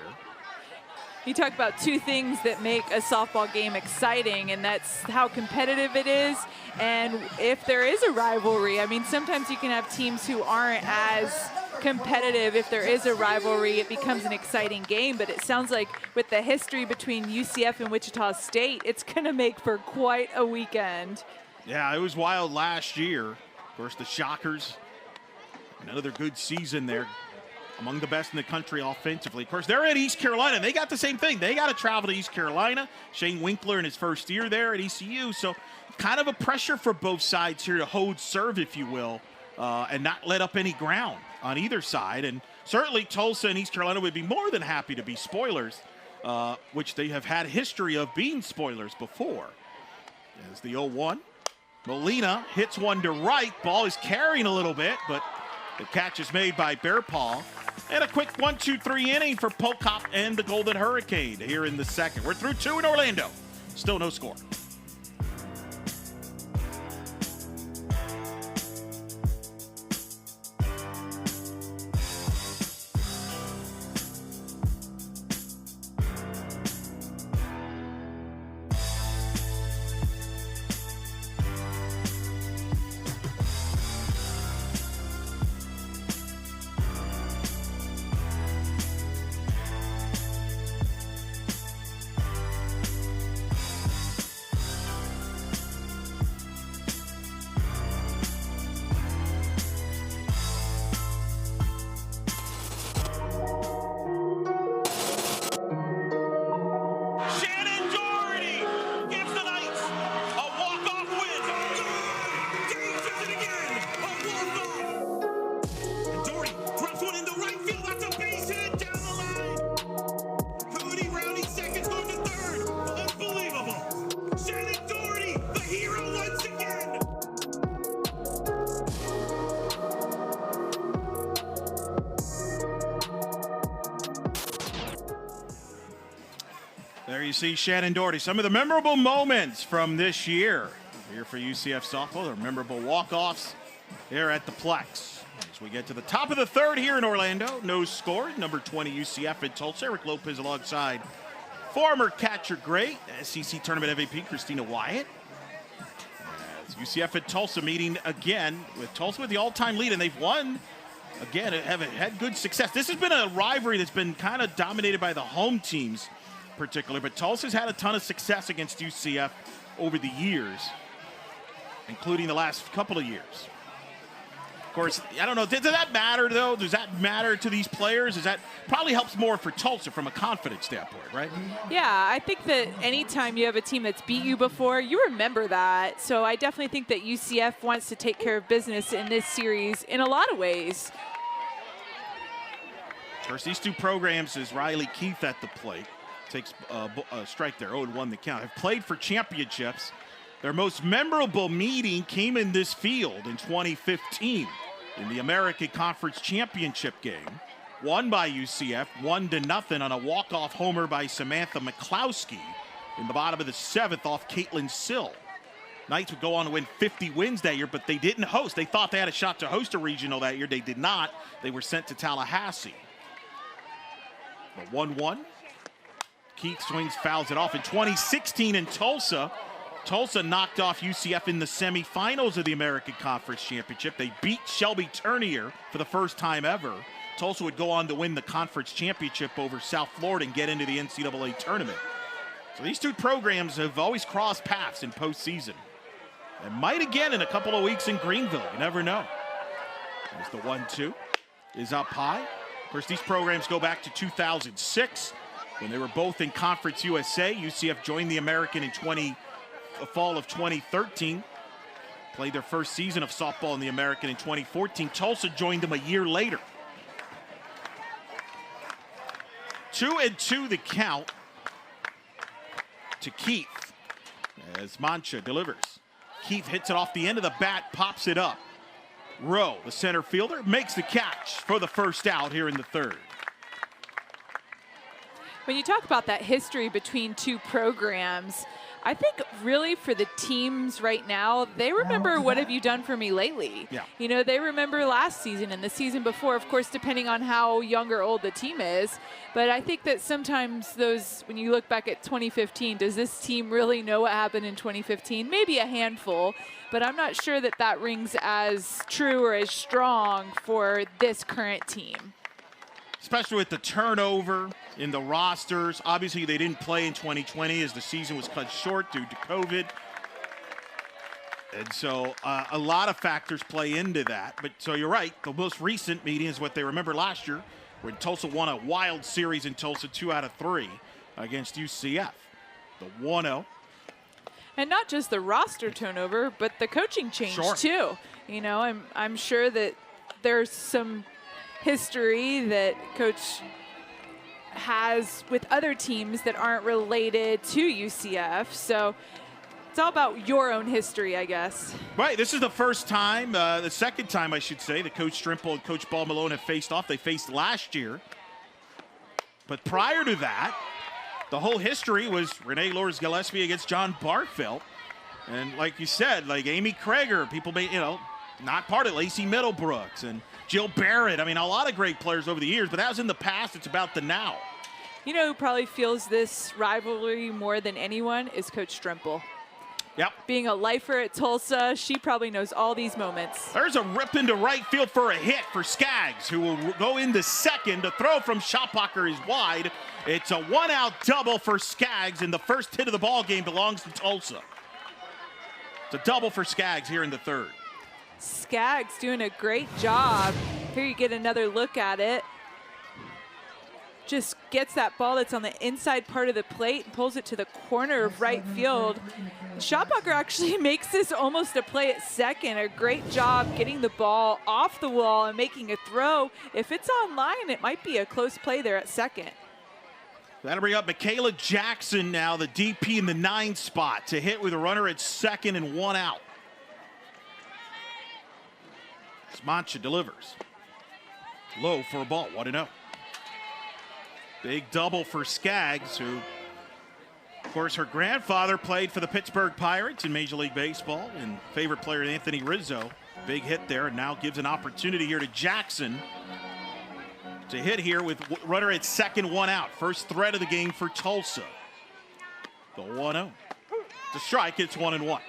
You talk about two things that make a softball game exciting, and that's how competitive it is. And if there is a rivalry, I mean, sometimes you can have teams who aren't as competitive. If there is a rivalry, it becomes an exciting game. But it sounds like with the history between UCF and Wichita State, it's going to make for quite a weekend. Yeah, it was wild last year. Of course, the Shockers, another good season there. Among the best in the country offensively. Of course, they're at East Carolina. They got the same thing. They got to travel to East Carolina. Shane Winkler in his first year there at ECU. So kind of a pressure for both sides here to hold serve, if you will, and not let up any ground on either side. And certainly Tulsa and East Carolina would be more than happy to be spoilers, which they have had a history of being spoilers before. As the 0-1. Molina hits one to right. Ball is carrying a little bit, but the catch is made by Bearpaw. And a quick 1-2-3 inning for Pocop and the Golden Hurricane here in the second. We're through 2 in Orlando. Still no score. you see Shannon Doherty. Some of the memorable moments from this year here for UCF Softball. Their memorable walk-offs here at the Plex. As we get to the top of the third here in Orlando, no score. Number 20 UCF in Tulsa. Eric Lopez alongside former catcher great SEC Tournament MVP Christina Wyatt. As UCF at Tulsa meeting again with Tulsa with the all-time lead, and they've won. Again, have had good success. This has been a rivalry that's been kind of dominated by the home teams particularly, but Tulsa's had a ton of success against UCF over the years, including the last couple of years. Of course, I don't know, does that matter, though? Does that matter to these players? That probably helps more for Tulsa from a confidence standpoint, right? Yeah, I think that anytime you have a team that's beat you before, you remember that. So I definitely think that UCF wants to take care of business in this series in a lot of ways. Of course, these two programs, is Riley Keith at the plate, takes a strike there, 0-1 the count, have played for championships. Their most memorable meeting came in this field in 2015 in the American Conference Championship game, won by UCF, 1-0 on a walk-off homer by Samantha McCloskey in the bottom of the seventh off Caitlin Sill. Knights would go on to win 50 wins that year, but they didn't host. They thought they had a shot to host a regional that year. They did not. They were sent to Tallahassee. The 1-1. Keith swings, fouls it off. In 2016 in Tulsa, Tulsa knocked off UCF in the semifinals of the American Conference Championship. They beat Shelby Turnier for the first time ever. Tulsa would go on to win the conference championship over South Florida and get into the NCAA tournament. So these two programs have always crossed paths in postseason. And might again in a couple of weeks in Greenville. You never know. As the 1-2 is up high. Of course, these programs go back to 2006 when they were both in Conference USA. UCF joined the American in fall of 2013. Played their first season of softball in the American in 2014. Tulsa joined them a year later. 2-2 the count to Keith as Mancha delivers. Keith hits it off the end of the bat, pops it up. Rowe, the center fielder, makes the catch for the first out here in the third. When you talk about that history between two programs, I think really for the teams right now, they remember what have you done for me lately. Yeah. You know, they remember last season and the season before, of course, depending on how young or old the team is. But I think that sometimes those, when you look back at 2015, does this team really know what happened in 2015? Maybe a handful, but I'm not sure that that rings as true or as strong for this current team. Especially with the turnover in the rosters. Obviously, they didn't play in 2020 as the season was cut short due to COVID. And so a lot of factors play into that. But so you're right, the most recent meeting is what they remember last year when Tulsa won a wild series in Tulsa 2 out of 3 against UCF. The 1-0. And not just the roster turnover, but the coaching change too. You know, I'm sure that there's some history that Coach has with other teams that aren't related to UCF. So it's all about your own history, I guess. Right, this is the first time, the second time I should say, that Coach Strimple and Coach Ball Malone have faced off. They faced last year. But prior to that, the whole history was Renee Lourdes Gillespie against John Barfelt. And like you said, like Amy Krager, people may, not part of Lacey Middlebrooks and Jill Barrett. I mean, a lot of great players over the years, but that was in the past. It's about the now. You know who probably feels this rivalry more than anyone is Coach Strimple. Yep. Being a lifer at Tulsa, she probably knows all these moments. There's a rip into right field for a hit for Skaggs, who will go into second. The throw from Schoppacher is wide. It's a one-out double for Skaggs, and the first hit of the ball game belongs to Tulsa. It's a double for Skaggs here in the third. Skaggs doing a great job. Here you get another look at it. Just gets that ball that's on the inside part of the plate and pulls it to the corner of right field. Schoppacher actually makes this almost a play at second. A great job getting the ball off the wall and making a throw. If it's on line, it might be a close play there at second. That'll bring up Michaela Jackson now, the DP in the 9 spot, to hit with a runner at second and 1 out. Mancha delivers. Low for a ball, 1-0. Big double for Skaggs, who Of course, her grandfather played for the Pittsburgh Pirates in Major League Baseball, and favorite player Anthony Rizzo. Big hit there, and now gives an opportunity here to Jackson to hit here with runner at second, one out. First threat of the game for Tulsa. The 1-0. The strike, it's 1-1.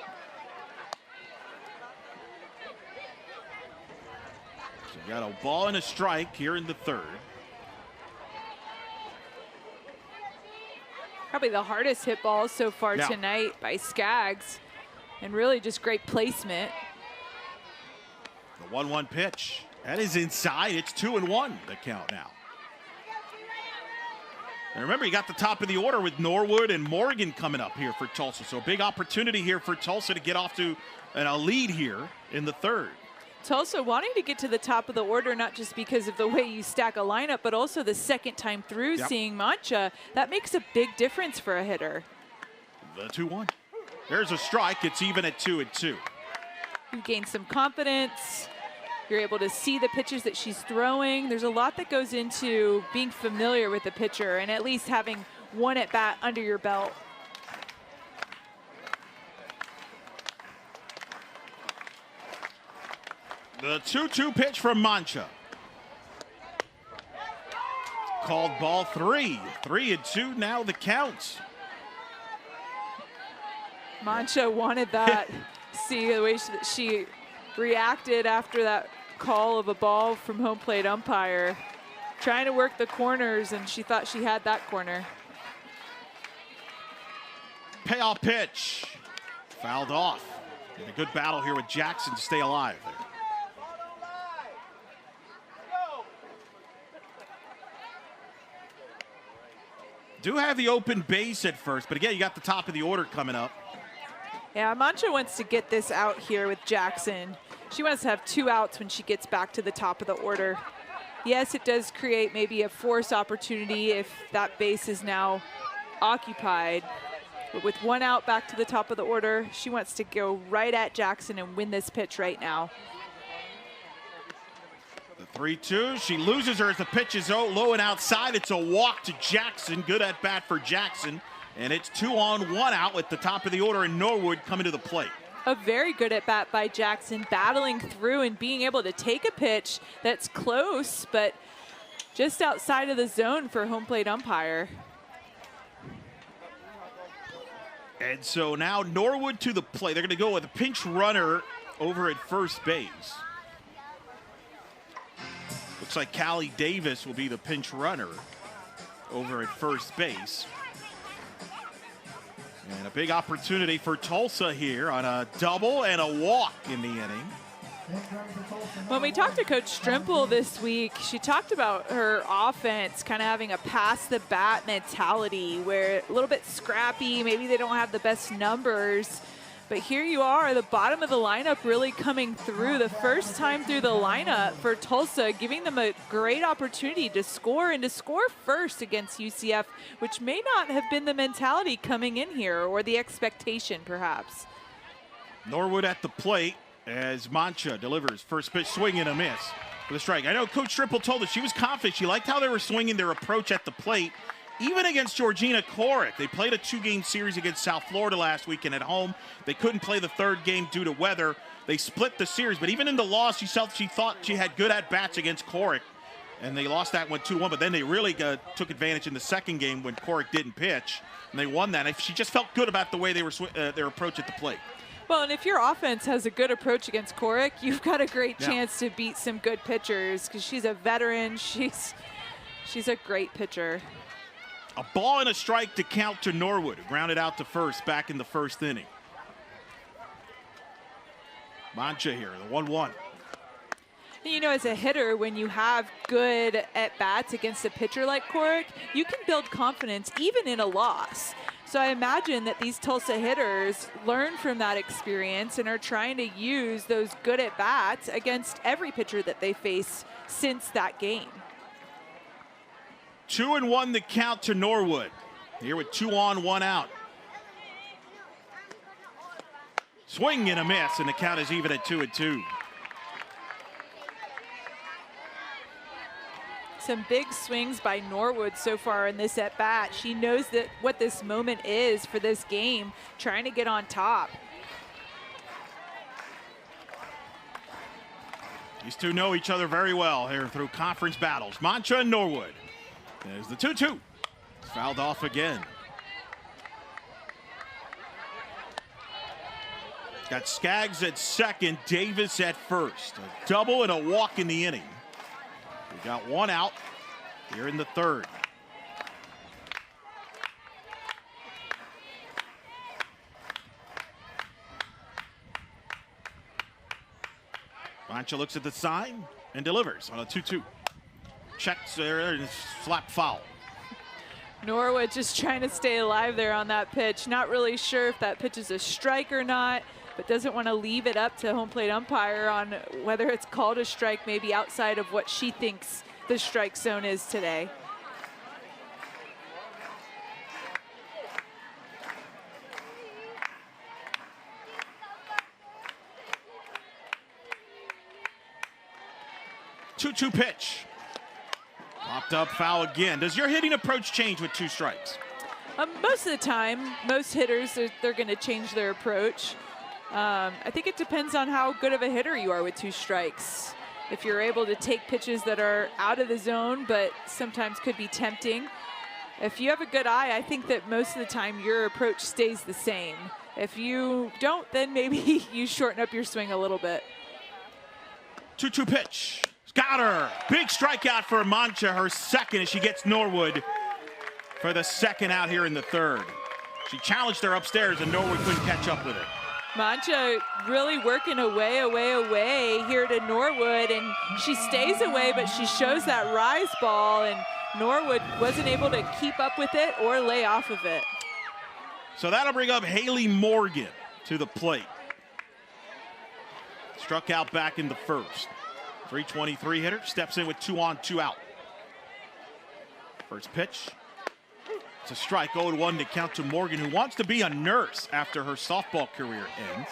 So we got a ball and a strike here in the third. Probably the hardest hit ball so far tonight by Skaggs, and really just great placement. The 1-1 pitch. That is inside. It's 2-1, the count now. And remember, you got the top of the order with Norwood and Morgan coming up here for Tulsa. So a big opportunity here for Tulsa to get off to a lead here in the third. Tulsa wanting to get to the top of the order, not just because of the way you stack a lineup, but also the second time through seeing Mancha. That makes a big difference for a hitter. The 2-1. There's a strike. It's even at 2-2. You gain some confidence. You're able to see the pitches that she's throwing. There's a lot that goes into being familiar with the pitcher and at least having one at bat under your belt. The 2-2 pitch from Mancha. Called ball 3. 3-2 now the counts. Mancha wanted that. See the way she reacted after that call of a ball from home plate umpire. Trying to work the corners, and she thought she had that corner. Payoff pitch. Fouled off. And a good battle here with Jackson to stay alive there. Do have the open base at first, but again, you got the top of the order coming up. Yeah, Mancha wants to get this out here with Jackson. She wants to have 2 outs when she gets back to the top of the order. Yes, it does create maybe a force opportunity if that base is now occupied. But with 1 out back to the top of the order, she wants to go right at Jackson and win this pitch right now. The 3-2, she loses her as the pitch is low and outside. It's a walk to Jackson. Good at bat for Jackson. And it's 2 on, 1 out with the top of the order and Norwood coming to the plate. A very good at bat by Jackson, battling through and being able to take a pitch that's close, but just outside of the zone for home plate umpire. And so now Norwood to the plate. They're going to go with a pinch runner over at first base. Looks like Callie Davis will be the pinch runner over at first base. And a big opportunity for Tulsa here on a double and a walk in the inning. When we talked to Coach Strimple this week, she talked about her offense kind of having a pass the bat mentality where a little bit scrappy, maybe they don't have the best numbers. But here you are, the bottom of the lineup really coming through the first time through the lineup for Tulsa, giving them a great opportunity to score and to score first against UCF, which may not have been the mentality coming in here or the expectation perhaps. Norwood at the plate as Mancha delivers first pitch, swing and a miss for the strike. I know Coach Triple told us she was confident. She liked how they were swinging their approach at the plate. Even against Georgina Korick, they played a 2-game series against South Florida last weekend at home. They couldn't play the 3rd game due to weather. They split the series, but even in the loss, she thought she had good at-bats against Korick, and they lost that one 2-1, but then they really took advantage in the 2nd game when Korick didn't pitch, and they won that. She just felt good about the way they were their approach at the plate. Well, and if your offense has a good approach against Korick, you've got a great chance to beat some good pitchers because she's a veteran. She's a great pitcher. A ball and a strike to count to Norwood, who grounded out to first back in the 1st inning. Mancha here, the 1-1. You know, as a hitter, when you have good at-bats against a pitcher like Korick, you can build confidence even in a loss. So I imagine that these Tulsa hitters learn from that experience and are trying to use those good at-bats against every pitcher that they face since that game. 2-1 the count to Norwood. Here with 2 on, 1 out. Swing and a miss, and the count is even at 2-2. Some big swings by Norwood so far in this at-bat. She knows that what this moment is for this game, trying to get on top. These two know each other very well here through conference battles. Mancha and Norwood. There's the 2-2. Fouled off again. Got Skaggs at second, Davis at first. A double and a walk in the inning. We got one out here in the third. Mancha looks at the sign and delivers on a 2-2. Checks there and slap foul. Norwood just trying to stay alive there on that pitch. Not really sure if that pitch is a strike or not, but doesn't want to leave it up to home plate umpire on whether it's called a strike, maybe outside of what she thinks the strike zone is today. Two pitch. Popped up, foul again. Does your hitting approach change with 2 strikes? Most of the time, most hitters, they're going to change their approach. I think it depends on how good of a hitter you are with 2 strikes. If you're able to take pitches that are out of the zone, but sometimes could be tempting. If you have a good eye, I think that most of the time your approach stays the same. If you don't, then maybe you shorten up your swing a little bit. 2-2 pitch. Got her. Big strikeout for Mancha, her second, as she gets Norwood for the second out here in the third. She challenged her upstairs, and Norwood couldn't catch up with her. Mancha really working away here to Norwood, and she stays away, but she shows that rise ball, and Norwood wasn't able to keep up with it or lay off of it. So that'll bring up Haley Morgan to the plate. Struck out back in the first. 323 hitter, steps in with 2 on, 2 out. First pitch. It's a strike, 0-1 to count to Morgan, who wants to be a nurse after her softball career ends.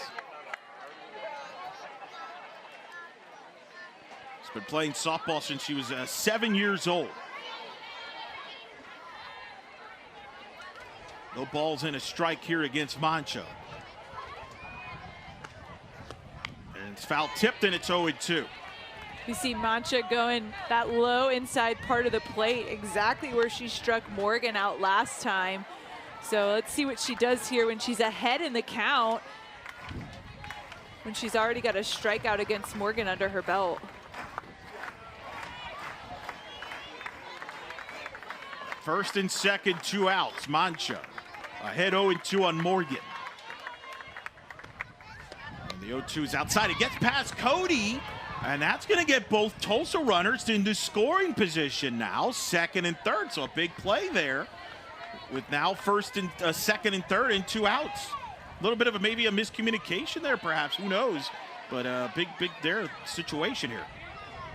She's been playing softball since she was 7 years old. No balls in, a strike here against Mancha. And it's foul tipped, and it's 0-2. You see Mancha going that low inside part of the plate, exactly where she struck Morgan out last time. So let's see what she does here when she's ahead in the count, when she's already got a strikeout against Morgan under her belt. First and second, 2 outs. Mancha ahead 0-2 on Morgan. And the 0-2 is outside. It gets past Cody. And that's going to get both Tulsa runners into scoring position now, second and third. So a big play there with now first and second and third and 2 outs. A little bit of maybe a miscommunication there, perhaps. Who knows? But a big there situation here.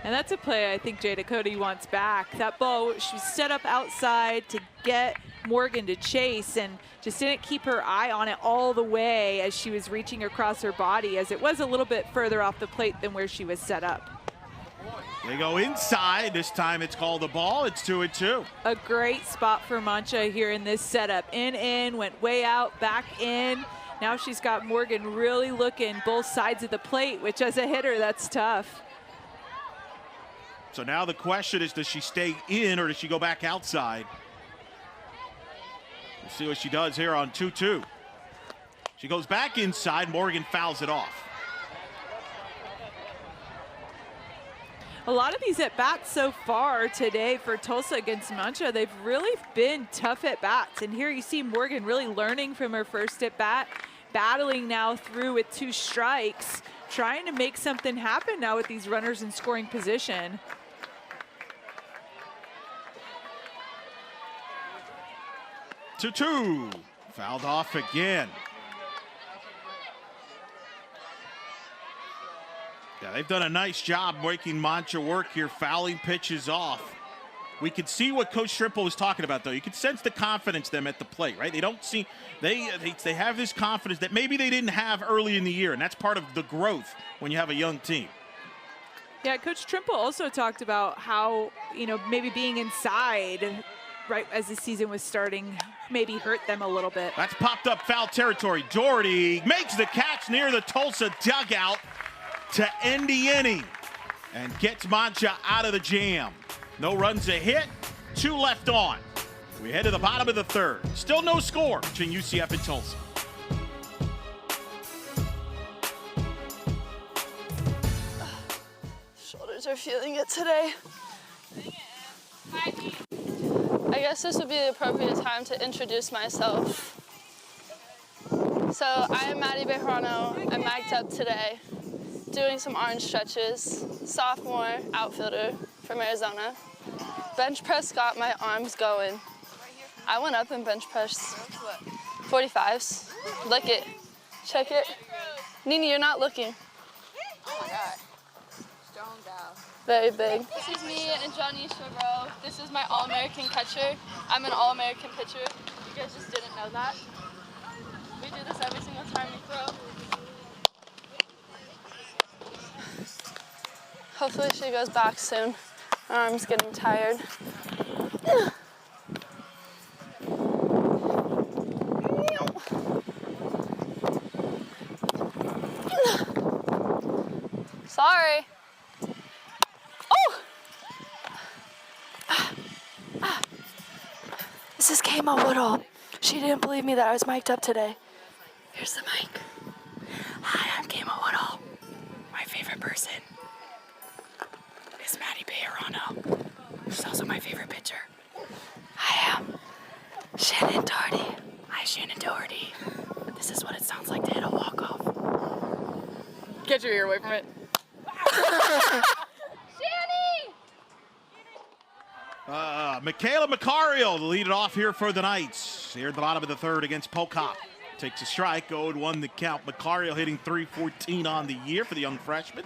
And that's a play I think Jada Cody wants back. That ball, she was set up outside to get Morgan to chase and just didn't keep her eye on it all the way as she was reaching across her body, as it was a little bit further off the plate than where she was set up. They go inside. This time it's called a ball. It's 2-2. A great spot for Mancha here in this setup. In, went way out, back in. Now she's got Morgan really looking both sides of the plate, which as a hitter, that's tough. So now the question is, does she stay in or does she go back outside? We'll see what she does here on 2-2. She goes back inside. Morgan fouls it off. A lot of these at-bats so far today for Tulsa against Mancha, they've really been tough at-bats. And here you see Morgan really learning from her first at-bat, battling now through with 2 strikes, trying to make something happen now with these runners in scoring position. Two, fouled off again. Yeah, they've done a nice job making Mancha work here, fouling pitches off. We could see what Coach Strimple was talking about, though. You could sense the confidence them at the plate, right? They don't see, they have this confidence that maybe they didn't have early in the year, and that's part of the growth when you have a young team. Yeah, Coach Trimple also talked about how, maybe being inside right as the season was starting maybe hurt them a little bit. That's popped up foul territory. Doherty makes the catch near the Tulsa dugout to end the inning and gets Mancha out of the jam. No runs a hit, 2 left on. We head to the bottom of the third. Still no score between UCF and Tulsa. Shoulders are feeling it today. I guess this would be the appropriate time to introduce myself. So I am Maddie Bejarano. I'm mic'd up today, doing some arm stretches. Sophomore outfielder from Arizona. Bench press got my arms going. I went up in bench press 45s. Look it. Check it. Nini, you're not looking. Oh my God. Strong gal. Very big. This is me and Johnny Chavreau. This is my All-American catcher. I'm an All-American pitcher. You guys just didn't know that. We do this every single time we throw. Hopefully she goes back soon. My arm's getting tired. Sorry. This is Kama Woodall. She didn't believe me that I was mic'd up today. Here's the mic. Hi, I'm Kama Woodall. My favorite person is Maddie Bejarano. She's also my favorite pitcher. I am Shannon Doherty. Hi, Shannon Doherty. This is what it sounds like to hit a walk-off. Get your ear away from it. Michaela Macario to lead it off here for the Knights. Here at the bottom of the third against Pocock. Takes a strike, 0-1 the count. Macario hitting .314 on the year for the young freshman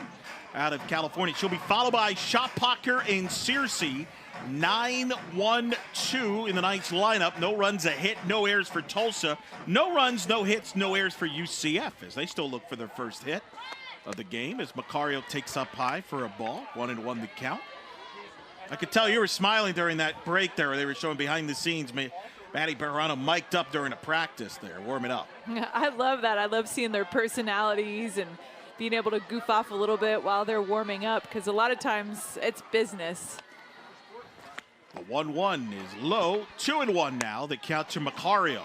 out of California. She'll be followed by Shoppacher and Searcy. 9-1-2 in the Knights lineup. No runs, a hit, no errors for Tulsa. No runs, no hits, no errors for UCF as they still look for their first hit of the game as Macario takes up high for a ball. 1-1 the count. I could tell you were smiling during that break there. They were showing behind the scenes. Maddie Bejarano mic'd up during a practice there, warming up. I love that. I love seeing their personalities and being able to goof off a little bit while they're warming up because a lot of times it's business. The 1-1 is low. 2-1 now. The count to Macario.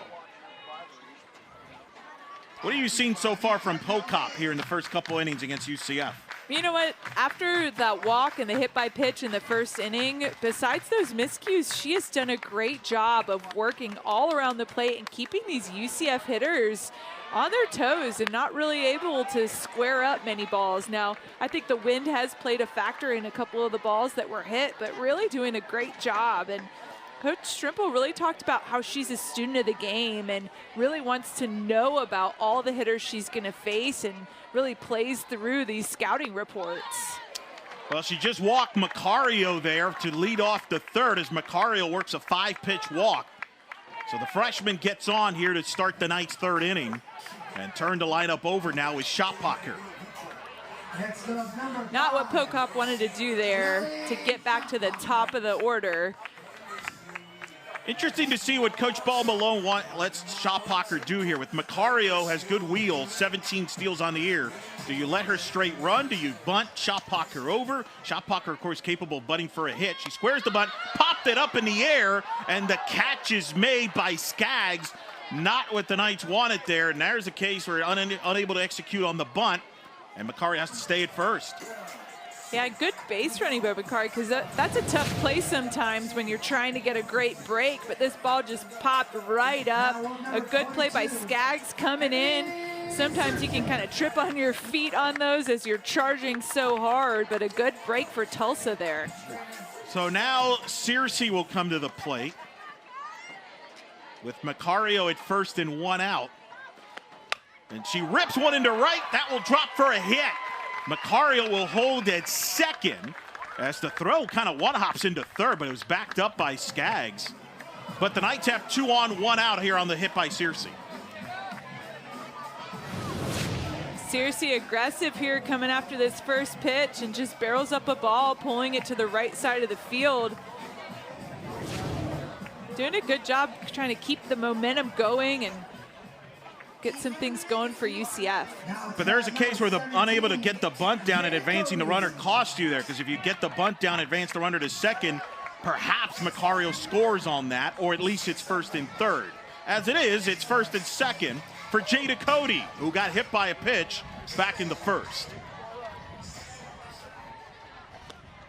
What have you seen so far from Pocock here in the first couple innings against UCF? You know what? After that walk and the hit by pitch in the first inning, besides those miscues, she has done a great job of working all around the plate and keeping these UCF hitters on their toes and not really able to square up many balls. Now, I think the wind has played a factor in a couple of the balls that were hit, but really doing a great job. And Coach Strimple really talked about how she's a student of the game and really wants to know about all the hitters she's going to face and really plays through these scouting reports. Well, she just walked Macario there to lead off the third as Macario works a 5-pitch walk. So the freshman gets on here to start the Knights' third inning and turn the lineup over now with Shoppacher. Not what Pocock wanted to do there to get back to the top of the order. Interesting to see what Coach Ball Malone lets Shoppacher do here. With Macario has good wheels, 17 steals on the year. Do you let her straight run? Do you bunt Shoppacher over? Shoppacher, of course, capable of bunting for a hit. She squares the bunt, popped it up in the air, and the catch is made by Skaggs. Not what the Knights wanted there, and there's a case where unable to execute on the bunt, and Macario has to stay at first. Yeah, good base running by Macari because that's a tough play sometimes when you're trying to get a great break, but this ball just popped right up. A good play by Skaggs coming in. Sometimes you can kind of trip on your feet on those as you're charging so hard, but a good break for Tulsa there. So now Searcy will come to the plate with Macario at first and one out. And she rips one into right. That will drop for a hit. Macario will hold at second as the throw kind of one-hops into third, but it was backed up by Skaggs. But the Knights have 2 on, 1 out here on the hit by Searcy. Seriously aggressive here coming after this first pitch and just barrels up a ball, pulling it to the right side of the field. Doing a good job trying to keep the momentum going and get some things going for UCF. But there's a case where the unable to get the bunt down and advancing the runner cost you there, because if you get the bunt down, advance the runner to second, perhaps Macario scores on that, or at least it's first and third. As it is, it's first and second for Jada Cody, who got hit by a pitch back in the first.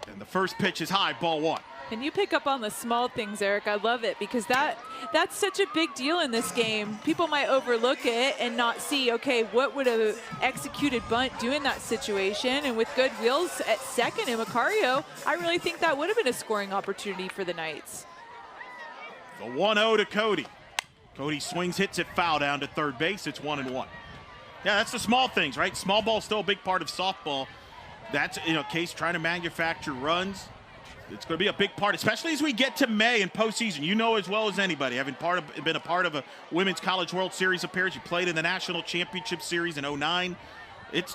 And the first pitch is high, ball one. And you pick up on the small things, Eric. I love it because that's such a big deal in this game. People might overlook it and not see, okay, what would a executed bunt do in that situation? And with good wheels at second and Macario, I really think that would have been a scoring opportunity for the Knights. The 1-0 to Cody. Cody swings, hits it foul down to third base. It's 1-1. Yeah, that's the small things, right? Small ball's still a big part of softball. That's, Case trying to manufacture runs. It's going to be a big part, especially as we get to May and postseason. You know as well as anybody, having been a part of a Women's College World Series appearance. You played in the National Championship Series in 2009. It's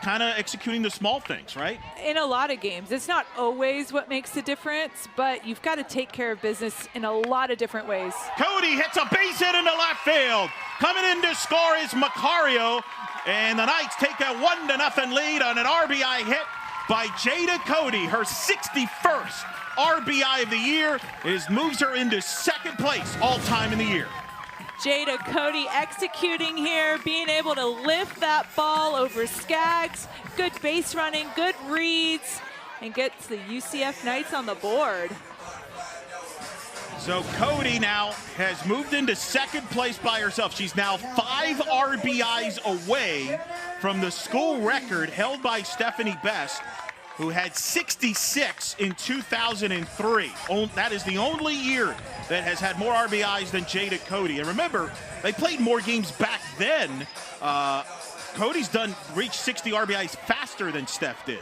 kind of executing the small things, right? In a lot of games. It's not always what makes the difference, but you've got to take care of business in a lot of different ways. Cody hits a base hit into left field. Coming in to score is Macario, and the Knights take a 1-0 lead on an RBI hit by Jada Cody. Her 61st RBI of the year moves her into second place all-time in the year. Jada Cody executing here, being able to lift that ball over Skaggs. Good base running, good reads, and gets the UCF Knights on the board. So Cody now has moved into second place by herself. She's now 5 RBIs away from the school record held by Stephanie Best, who had 66 in 2003. That is the only year that has had more RBIs than Jada Cody. And remember, they played more games back then. Cody's reached 60 RBIs faster than Steph did.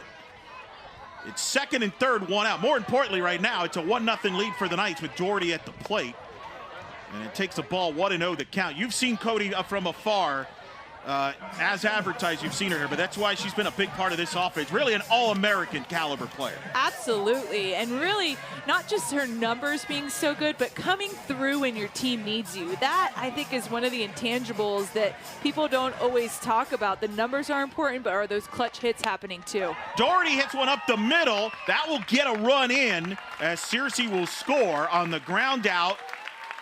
It's second and third, 1 out. More importantly right now, it's a 1-0 lead for the Knights with Doherty at the plate. And it takes the ball 1-0 to count. You've seen Cody from afar. As advertised, you've seen her here, but that's why she's been a big part of this offense. Really an all-American caliber player. Absolutely, and really not just her numbers being so good, but coming through when your team needs you. That, I think, is one of the intangibles that people don't always talk about. The numbers are important, but are those clutch hits happening too? Doherty hits one up the middle. That will get a run in as Searcy will score on the ground out.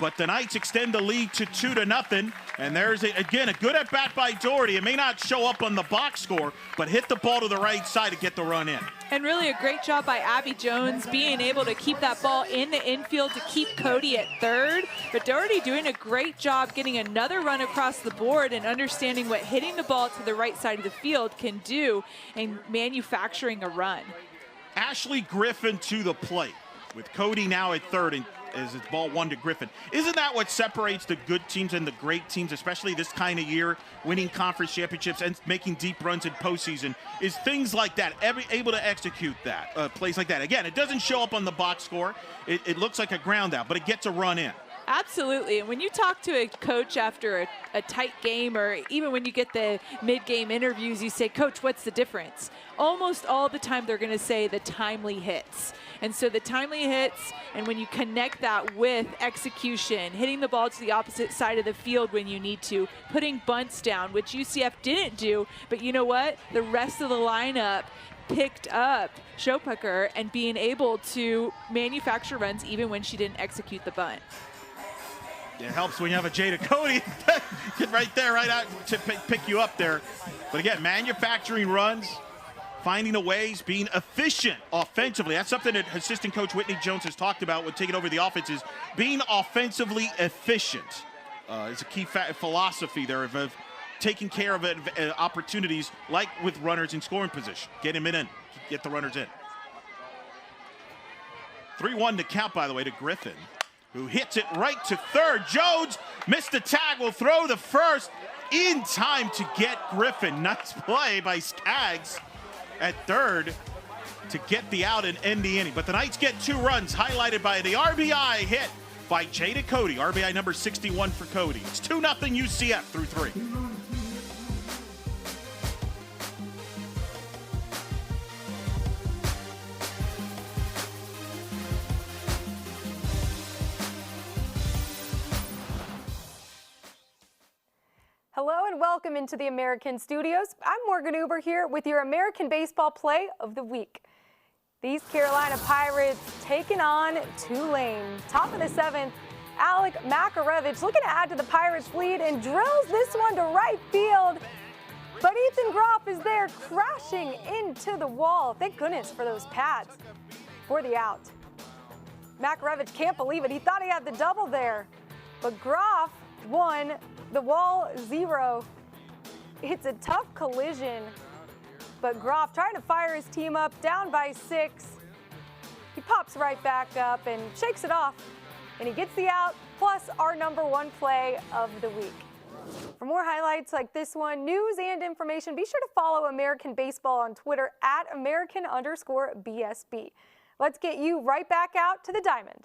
But the Knights extend the lead to 2-0. And there's, again, a good at-bat by Doherty. It may not show up on the box score, but hit the ball to the right side to get the run in. And really a great job by Abby Jones being able to keep that ball in the infield to keep Cody at third. But Doherty doing a great job getting another run across the board and understanding what hitting the ball to the right side of the field can do and manufacturing a run. Ashley Griffin to the plate with Cody now at third, and as it's ball 1 to Griffin. Isn't that what separates the good teams and the great teams, especially this kind of year, winning conference championships and making deep runs in postseason, is things like that, able to execute that, plays like that. Again, it doesn't show up on the box score. It looks like a ground out, but it gets a run in. Absolutely, and when you talk to a coach after a tight game, or even when you get the mid-game interviews, you say, Coach, what's the difference? Almost all the time they're going to say the timely hits. And so the timely hits, and when you connect that with execution, hitting the ball to the opposite side of the field when you need to, putting bunts down, which UCF didn't do, but you know what? The rest of the lineup picked up Schopacker and being able to manufacture runs even when she didn't execute the bunt. It helps when you have a Jada Cody get right there, right out to pick you up there. But again, manufacturing runs, finding a ways, being efficient offensively. That's something that assistant coach Whitney Jones has talked about when taking over the offense, is being offensively efficient. It's a key philosophy there of taking care of opportunities like with runners in scoring position. Get him in, get the runners in. 3-1 to count, by the way, to Griffin, who hits it right to third. Jones missed the tag, will throw the first in time to get Griffin. Nice play by Skaggs at third to get the out and end the inning. But the Knights get 2 runs, highlighted by the RBI hit by Jada Cody. RBI number 61 for Cody. It's 2-0 UCF through 3. and welcome into the American Studios. I'm Morgan Uber here with your American Baseball Play of the Week. These Carolina Pirates taking on Tulane. Top of the 7th, Alec Makarevich looking to add to the Pirates' lead and drills this one to right field. But Ethan Groff is there crashing into the wall. Thank goodness for those pads for the out. Makarevich can't believe it. He thought he had the double there. But Groff won, the wall 0. It's a tough collision. But Groff trying to fire his team up, down by 6. He pops right back up and shakes it off. And he gets the out, plus our #1 play of the week. For more highlights like this one, news and information, be sure to follow American Baseball on Twitter at American_BSB. Let's get you right back out to the diamond.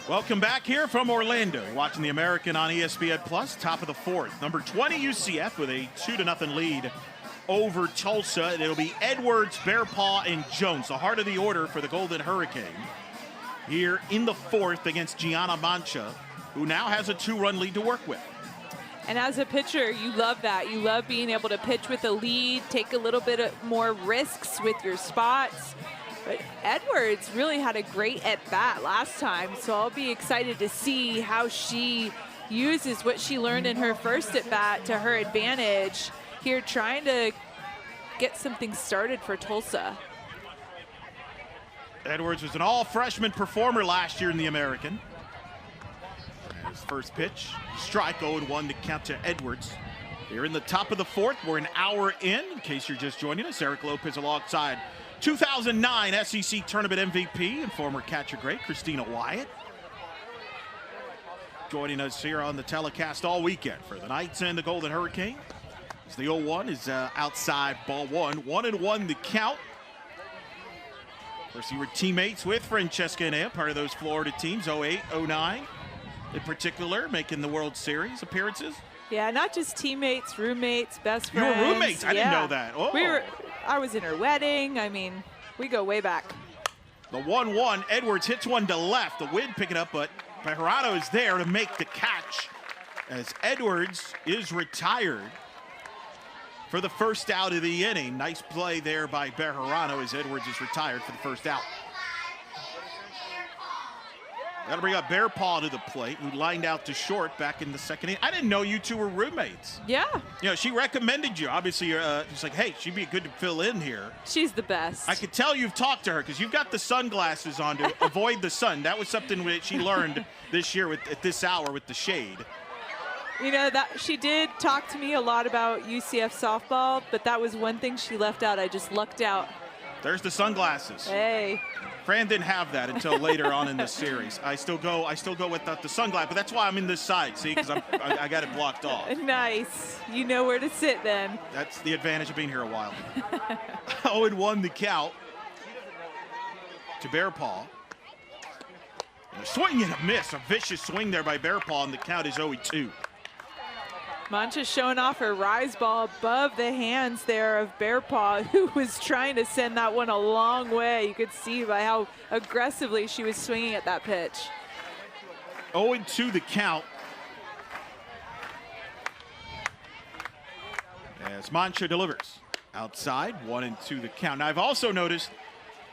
Welcome back here from Orlando. Watching the American on ESPN Plus, top of the 4th. Number 20 UCF with a 2-0 lead over Tulsa. And it'll be Edwards, Bearpaw, and Jones, the heart of the order for the Golden Hurricane. Here in the 4th against Gianna Mancha, who now has a 2-run lead to work with. And as a pitcher, you love that. You love being able to pitch with a lead, take a little bit more risks with your spots. But Edwards really had a great at-bat last time, so I'll be excited to see how she uses what she learned in her first at-bat to her advantage here, trying to get something started for Tulsa. Edwards was an all-freshman performer last year in the American. His first pitch, strike, 0-1 to count to Edwards. Here in the top of the 4th, we're an hour in case you're just joining us. Eric Lopez alongside 2009 SEC Tournament MVP and former catcher great Christina Wyatt. Joining us here on the telecast all weekend for the Knights and the Golden Hurricane. As the 0-1 is outside ball 1. 1-1 the count. Of course, you were teammates with Francesca Enea, part of those Florida teams, 08, 09 in particular, making the World Series appearances. Yeah, not just teammates, roommates, best friends. You were roommates? I didn't know that. Oh. I was in her wedding. I mean, we go way back. The 1-1, Edwards hits one to left. The wind picking up, but Bejarano is there to make the catch as Edwards is retired for the first out of the inning. Nice play there by Bejarano as Edwards is retired for the first out. That'll bring up Bearpaw to the plate, who lined out to short back in the 2nd inning. I didn't know you two were roommates. Yeah. You know, she recommended you. Obviously, she's like, hey, she'd be good to fill in here. She's the best. I could tell you've talked to her because you've got the sunglasses on to avoid the sun. That was something that she learned this year at this hour with the shade. You know, that she did talk to me a lot about UCF softball, but that was one thing she left out. I just lucked out. There's the sunglasses. Hey. Fran didn't have that until later on in the series. I still go without the sunglasses, but that's why I'm in this side, see, because I got it blocked off. Nice. You know where to sit then. That's the advantage of being here a while. 0-1 the count to Bearpaw. And a swing and a miss. A vicious swing there by Bearpaw, and the count is 0-2. Mancha showing off her rise ball above the hands there of Bearpaw, who was trying to send that one a long way. You could see by how aggressively she was swinging at that pitch. 0-2 the count. As Mancha delivers. Outside, 1-2 the count. Now, I've also noticed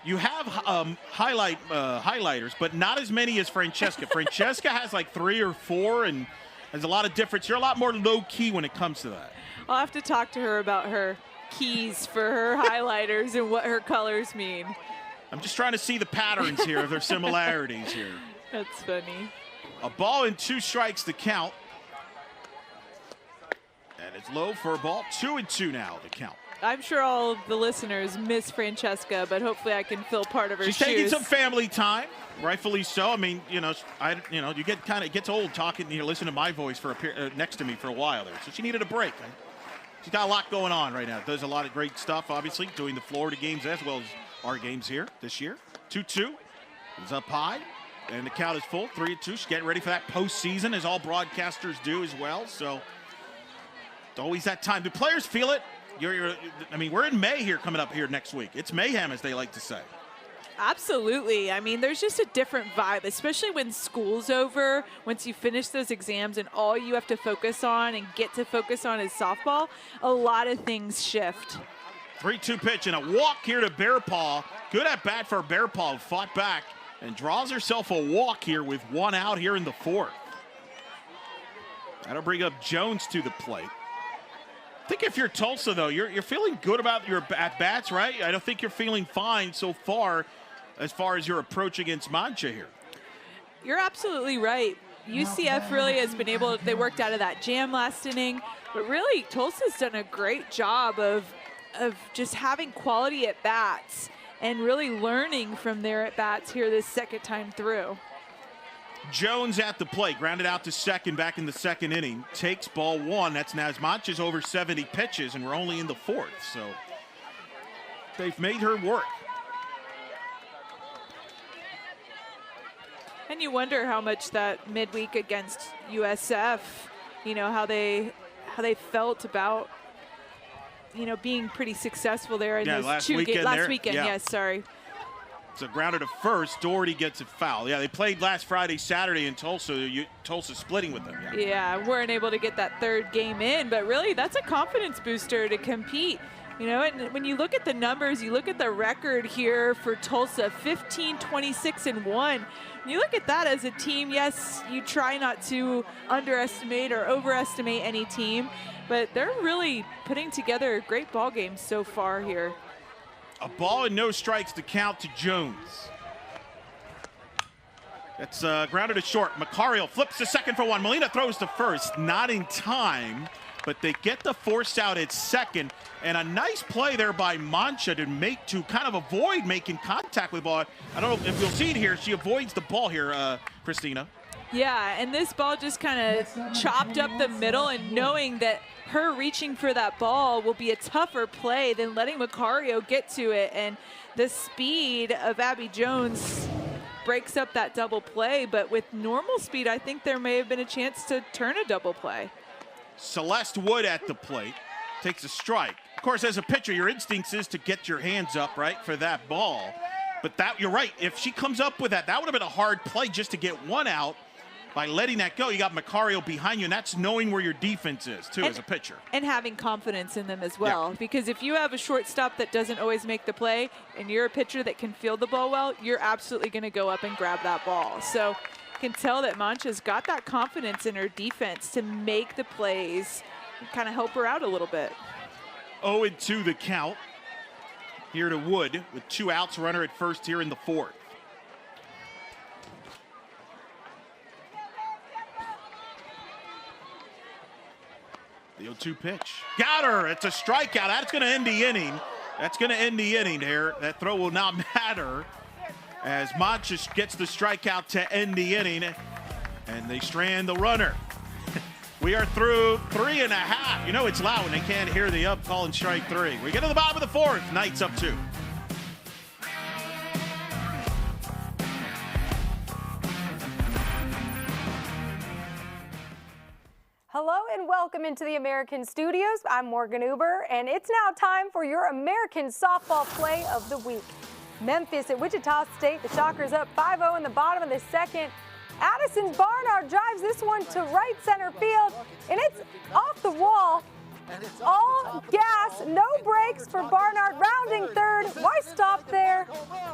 you have highlighters, but not as many as Francesca. Francesca has like 3 or 4, and there's a lot of difference. You're a lot more low-key when it comes to that. I'll have to talk to her about her keys for her highlighters and what her colors mean. I'm just trying to see the patterns here, if there's similarities here. That's funny. A ball and 2 strikes to count. And it's low for a ball. 2-2 now to count. I'm sure all of the listeners miss Francesca, but hopefully I can fill part of her shoes. She's taking some family time. Rightfully so. I mean, you get it gets old talking, listen to my voice for next to me for a while there. So she needed a break. She's got a lot going on right now. Does a lot of great stuff, obviously, doing the Florida games as well as our games here this year. 2-2 is up high, and the count is full. 3-2. She's getting ready for that postseason, as all broadcasters do as well. So it's always that time. Do players feel it? I mean, we're in May here, coming up here next week. It's mayhem, as they like to say. Absolutely. I mean, there's just a different vibe, especially when school's over. Once you finish those exams and all you have to focus on and get to focus on is softball, a lot of things shift. 3-2 pitch and a walk here to Bear Paw. Good at bat for Bear Paw, who fought back and draws herself a walk here with 1 out here in the 4th. That'll bring up Jones to the plate. I think if you're Tulsa, though, you're feeling good about your at-bats, right? I don't think you're feeling fine so far as your approach against Mancha here. You're absolutely right. UCF really has been able, they worked out of that jam last inning, but really Tulsa's done a great job of just having quality at-bats and really learning from their at-bats here this second time through. Jones at the plate, grounded out to second back in the 2nd inning, takes ball 1. That's now as Mancha's over 70 pitches, and we're only in the 4th, so they've made her work. And you wonder how much that midweek against USF, you know, how they felt about, you know, being pretty successful there in those last 2 games. weekend. Last weekend, yeah. yes, sorry. So grounded to first, Doherty gets a foul. Yeah, they played last Friday, Saturday in Tulsa. Tulsa splitting with them. Yeah, weren't able to get that 3rd game in, but really that's a confidence booster to compete. You know, and when you look at the numbers, you look at the record here for Tulsa, 15, 26, and 1. When you look at that as a team, yes, you try not to underestimate or overestimate any team, but they're really putting together a great ball game so far here. A ball and no strikes to count to Jones. That's grounded to short. Macario flips to second for 1. Molina throws to first, not in time, but they get the force out at second. And a nice play there by Mancha to kind of avoid making contact with the ball. I don't know if you'll see it here. She avoids the ball here, Christina. Yeah, and this ball just kind of chopped up the middle, and knowing that her reaching for that ball will be a tougher play than letting Macario get to it. And the speed of Abby Jones breaks up that double play, but with normal speed, I think there may have been a chance to turn a double play. Celeste Wood at the plate, takes a strike. Of course, as a pitcher, your instincts is to get your hands up, right, for that ball. But that, you're right, if she comes up with that would have been a hard play just to get 1 out. By letting that go, you got Macario behind you, and that's knowing where your defense is, too, as a pitcher. And having confidence in them as well. Yeah. Because if you have a shortstop that doesn't always make the play, and you're a pitcher that can field the ball well, you're absolutely going to go up and grab that ball. So you can tell that Mancha's got that confidence in her defense to make the plays and kind of help her out a little bit. 0-2 the count. Here to Wood with 2 outs, runner at first here in the 4th. The 0-2 pitch. Got her. It's a strikeout. That's going to end the inning. That's going to end the inning there. That throw will not matter as Mancha gets the strikeout to end the inning, and they strand the runner. We are through 3.5. You know it's loud when they can't hear the up calling strike 3. We get to the bottom of the 4th. Knights up 2. Hello and welcome into the American Studios. I'm Morgan Uber, and it's now time for your American Softball Play of the Week. Memphis at Wichita State, the Shockers up 5-0 in the bottom of the 2nd. Addison Barnard drives this one to right center field, and it's off the wall. All gas, no brakes for Barnard, rounding 3rd. Why stop there?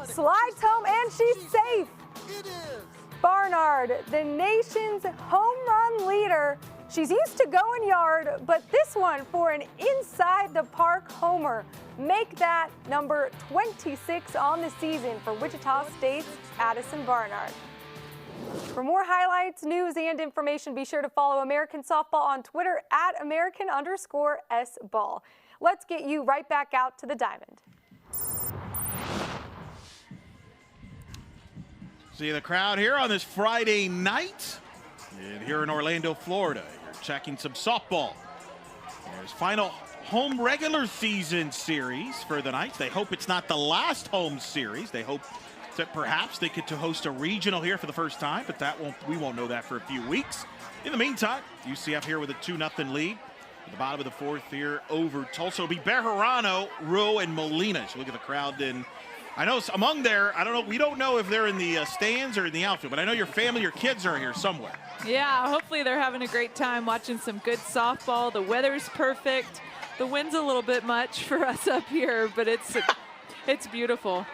Slides home, and she's safe. Barnard, the nation's home run leader. She's used to going yard, but this one for an inside the park homer. Make that number 26 on the season for Wichita State's Addison Barnard. For more highlights, news, and information, be sure to follow American Softball on Twitter at American_SBall. Let's get you right back out to the diamond. See the crowd here on this Friday night. And here in Orlando, Florida, you're checking some softball. There's final home regular season series for the Knights. They hope it's not the last home series. They hope that perhaps they get to host a regional here for the first time, but we won't know that for a few weeks. In the meantime, UCF here with a 2-0 lead. At the bottom of the 4th here over Tulsa. It'll be Bejarano, Rowe, and Molina. So look at the crowd then I know among there, I don't know, we don't know if they're in the stands or in the outfield, but I know your family, your kids are here somewhere. Yeah, hopefully they're having a great time watching some good softball. The weather's perfect. The wind's a little bit much for us up here, but it's beautiful.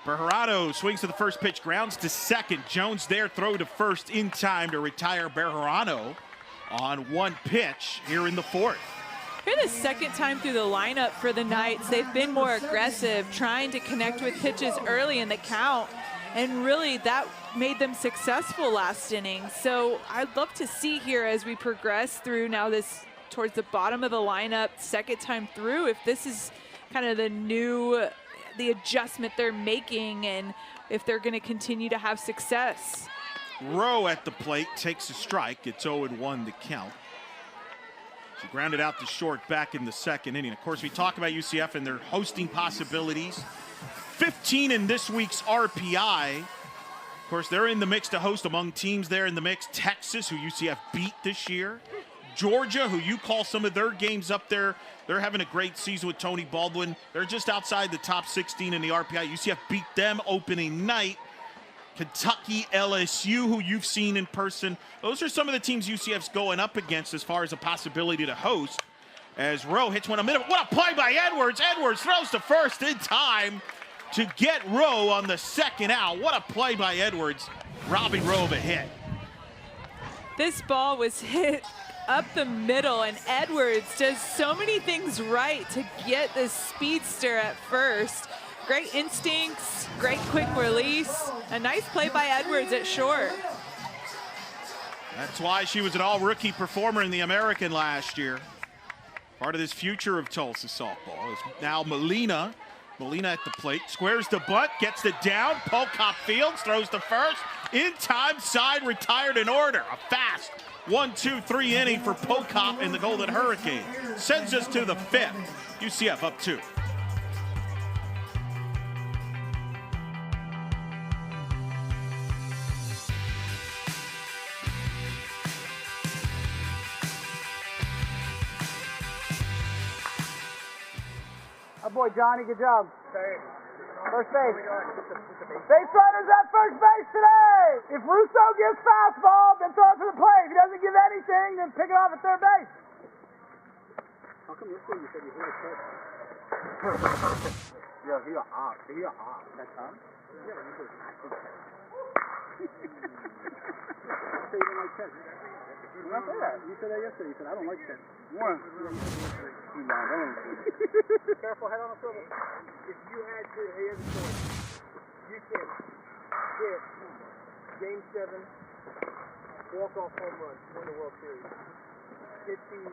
Bejarano swings to the first pitch, grounds to second. Jones there, throw to first in time to retire Bejarano on one pitch here in the fourth. Here the second time through the lineup for the Knights. They've been more aggressive, trying to connect with pitches early in the count, and really that made them successful last inning. So I'd love to see here as we progress through now this towards the bottom of the lineup, second time through, if this is kind of the adjustment they're making and if they're going to continue to have success. Rowe at the plate takes a strike. It's 0-1 the count. She grounded out to short back in the second inning. Of course, we talk about UCF and their hosting possibilities. 15 in this week's RPI. Of course, they're in the mix to host among teams there in the mix. Texas, who UCF beat this year. Georgia, who you call some of their games up there. They're having a great season with Tony Baldwin. They're just outside the top 16 in the RPI. UCF beat them opening night. Kentucky, LSU, who you've seen in person. Those are some of the teams UCF's going up against as far as a possibility to host. As Rowe hits one a minute. What a play by Edwards. Edwards throws to first in time to get Rowe on the second out. What a play by Edwards, robbing Rowe of a hit. This ball was hit up the middle, and Edwards does so many things right to get this speedster at first. Great instincts, great quick release. A nice play by Edwards at short. That's why she was an all-rookie performer in the American last year. Part of this future of Tulsa softball is now Molina. Molina at the plate, squares the butt, gets it down. Pocock fields, throws to first. In time, side retired in order. A fast 1-2-3 inning for Pocock and the Golden Hurricane. Sends us to the fifth. UCF up 2. Oh boy, Johnny, good job. First base. Base runner's at first base today. If Russo gives fastball, then throw it to the plate. If he doesn't give anything, then pick it off at third base. How come this one you said you hit a pitch? Yo, he got off. That's Tom? Yeah, he was active. So you don't like pitch? You don't say that. You said that yesterday. You said, I don't like pitch. One. Careful, head on the swivel. If you had to, here's the choice. You can hit Game 7, walk-off home run, win the World Series. Hit the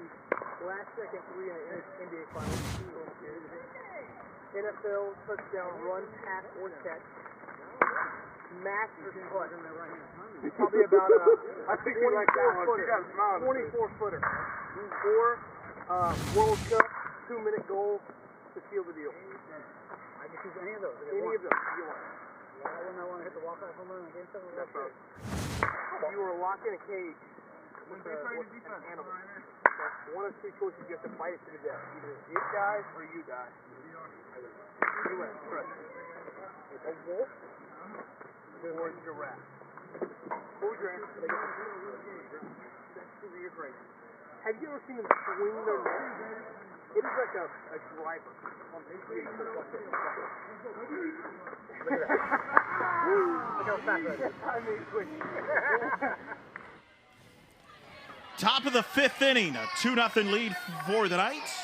last-second 3 in the NBA Finals, World Series. NFL touchdown, run, pass, or catch. Master putt. Probably about a 24-footer. Or World Cup 2-minute goal to seal the deal. I can choose any of those. Any of them. You want. Why wouldn't I want to hit the walk-off home run against them? That's right. You are locked in a cage with an animal. One of 2 choices, you have to fight it to the death. Either it dies or you die. You win. Correct. A wolf or a giraffe. Who's your answer? That's you're crazy. Have you ever seen them swing their legs? It is like a driver. Look at that. Look how fast that is. I mean, quick. Top of the 5th inning, a 2-0 lead for the Knights.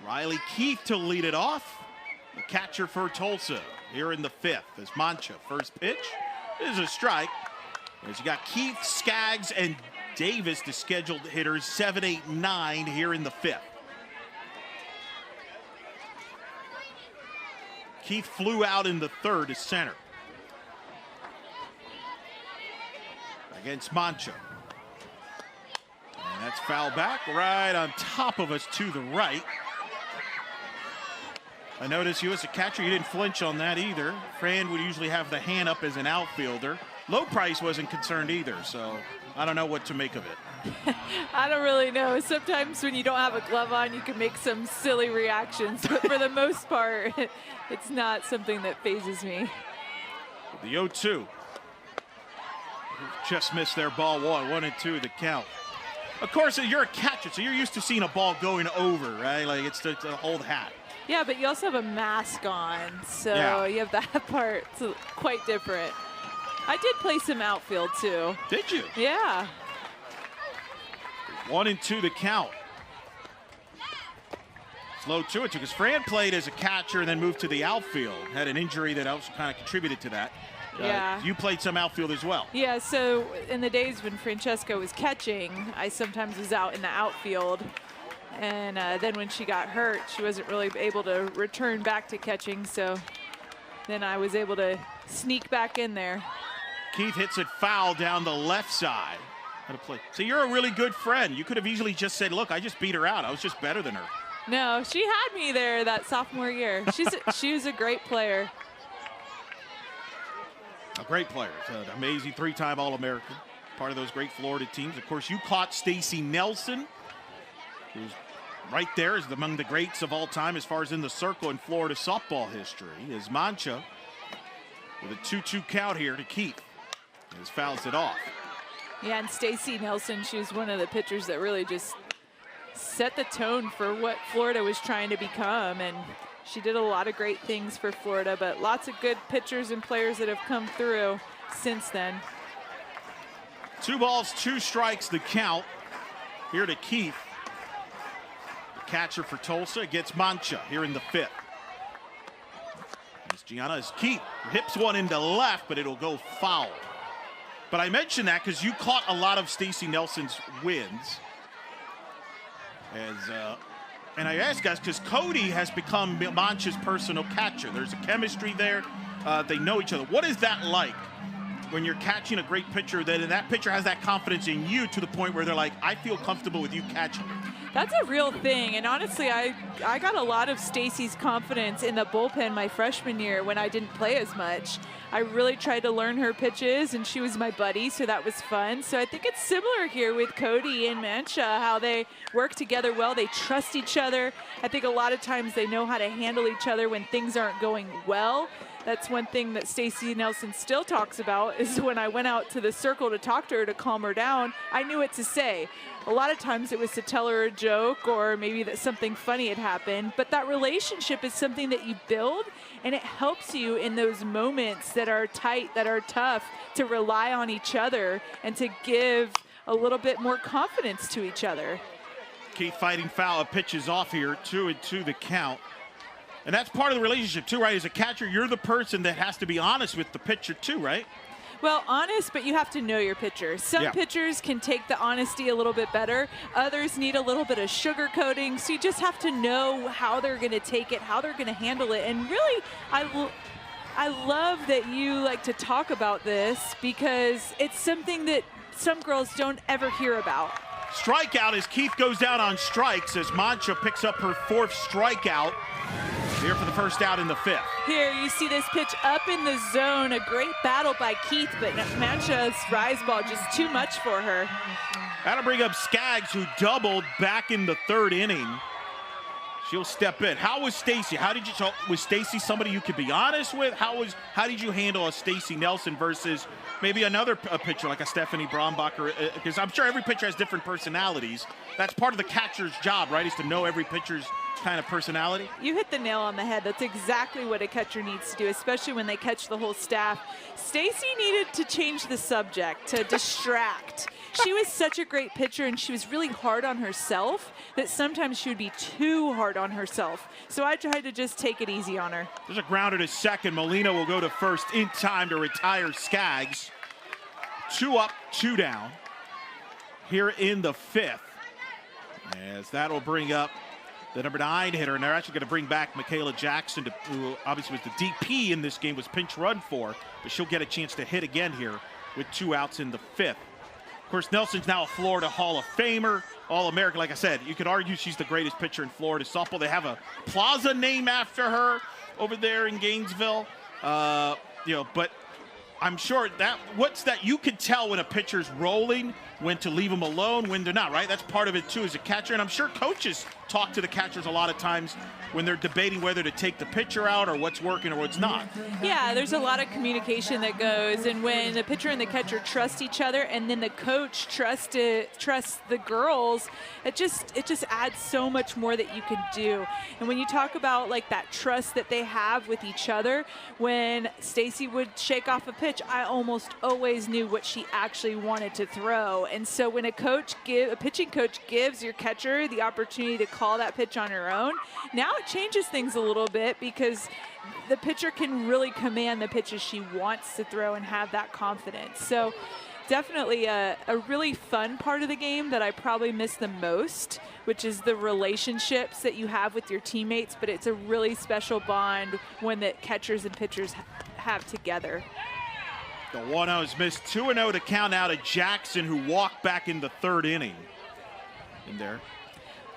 Riley Keith to lead it off. The catcher for Tulsa here in the 5th as Mancha. First pitch is a strike. As you got Keith, Skaggs, and Davis, the scheduled hitters, 7, 8, 9 here in the 5th. Keith flew out in the 3rd as center. Against Mancha. And that's foul back right on top of us to the right. I noticed you as a catcher, you didn't flinch on that either. Fran would usually have the hand up as an outfielder. Low Price wasn't concerned either, so I don't know what to make of it. I don't really know. Sometimes when you don't have a glove on, you can make some silly reactions, but for the most part, it's not something that phases me. The 0-2. Just missed their ball one. 1-2 the count. Of course, you're a catcher, so you're used to seeing a ball going over, right? Like it's an old hat. Yeah, but you also have a mask on, so Yeah. you have that part. It's quite different. I did play some outfield, too. Did you? Yeah. 1-2 the count. Slow to it because Fran played as a catcher and then moved to the outfield. Had an injury that also kind of contributed to that. Yeah. You played some outfield as well. Yeah, so in the days when Francesca was catching, I sometimes was out in the outfield. And then when she got hurt, she wasn't really able to return back to catching. So then I was able to sneak back in there. Keith hits it foul down the left side. Play. So you're a really good friend. You could have easily just said, look, I just beat her out. I was just better than her. No, she had me there that sophomore year. She was a great player. A great player. An amazing three-time All-American. Part of those great Florida teams. Of course, you caught Stacy Nelson, who's right there, is among the greats of all time as far as in the circle in Florida softball history. Is Mancha with a 2-2 count here to Keith. As fouls it off. Yeah, and Stacy Nelson, she was one of the pitchers that really just set the tone for what Florida was trying to become. And she did a lot of great things for Florida, but lots of good pitchers and players that have come through since then. 2 balls, 2 strikes, the count here to Keith. The catcher for Tulsa gets Mancha here in the 5th. As Gianna's Keith hips one into left, but it'll go foul. But I mentioned that because you caught a lot of Stacy Nelson's wins. And I ask guys because Cody has become Mancha's personal catcher. There's a chemistry there. They know each other. What is that like when you're catching a great pitcher, and that pitcher has that confidence in you to the point where they're like, I feel comfortable with you catching it? That's a real thing, and honestly, I got a lot of Stacy's confidence in the bullpen my freshman year when I didn't play as much. I really tried to learn her pitches, and she was my buddy, so that was fun. So I think it's similar here with Cody and Mancha, how they work together well. They trust each other. I think a lot of times they know how to handle each other when things aren't going well. That's one thing that Stacy Nelson still talks about is when I went out to the circle to talk to her to calm her down, I knew what to say. A lot of times it was to tell her a joke or maybe that something funny had happened, but that relationship is something that you build, and it helps you in those moments that are tight, that are tough, to rely on each other and to give a little bit more confidence to each other. Keith fighting foul, pitches off here, 2-2 the count. And that's part of the relationship too, right? As a catcher, you're the person that has to be honest with the pitcher too, right? Well, honest, but you have to know your pitcher. Some pitchers can take the honesty a little bit better. Others need a little bit of sugar coating. So you just have to know how they're going to take it, how they're going to handle it. And really, I love that you like to talk about this because it's something that some girls don't ever hear about. Strikeout as Keith goes down on strikes as Mancha picks up her 4th strikeout here for the first out in the 5th. Here you see this pitch up in the zone. A great battle by Keith, but Mancha's rise ball just too much for her. That'll bring up Skaggs, who doubled back in the 3rd inning. She'll step in. How was Stacy? Was Stacy somebody you could be honest with? How did you handle a Stacy Nelson versus maybe another pitcher like a Stephanie Brombacher? Because I'm sure every pitcher has different personalities. That's part of the catcher's job, right? Is to know every pitcher's kind of personality. You hit the nail on the head. That's exactly what a catcher needs to do, especially when they catch the whole staff. Stacy needed to change the subject, to distract. She was such a great pitcher, and she was really hard on herself that sometimes she would be too hard on herself. So I tried to just take it easy on her. There's a grounder to second. Molina will go to first in time to retire Skaggs. 2 up, 2 down here in the 5th. As that'll bring up the number 9 hitter, and they're actually going to bring back Michaela Jackson, who obviously was the DP in this game, was pinch run for, but she'll get a chance to hit again here with 2 outs in the 5th. Of course, Nelson's now a Florida Hall of Famer, All-American. Like I said, you could argue she's the greatest pitcher in Florida softball. They have a plaza named after her over there in Gainesville. But I'm sure you can tell when a pitcher's rolling, when to leave them alone, when they're not, right? That's part of it too as a catcher. And I'm sure coaches talk to the catchers a lot of times when they're debating whether to take the pitcher out or what's working or what's not. Yeah, there's a lot of communication that goes, and when the pitcher and the catcher trust each other, and then the coach trusts the girls, it just adds so much more that you can do. And when you talk about like that trust that they have with each other, when Stacy would shake off a pitch, I almost always knew what she actually wanted to throw. And so when a pitching coach gives your catcher the opportunity to call that pitch on her own, now it changes things a little bit because the pitcher can really command the pitches she wants to throw and have that confidence. So definitely a really fun part of the game that I probably miss the most, which is the relationships that you have with your teammates, but it's a really special bond when the catchers and pitchers have together. The 1-0 is missed. 2-0 to count out to Jackson, who walked back in the third inning. In there.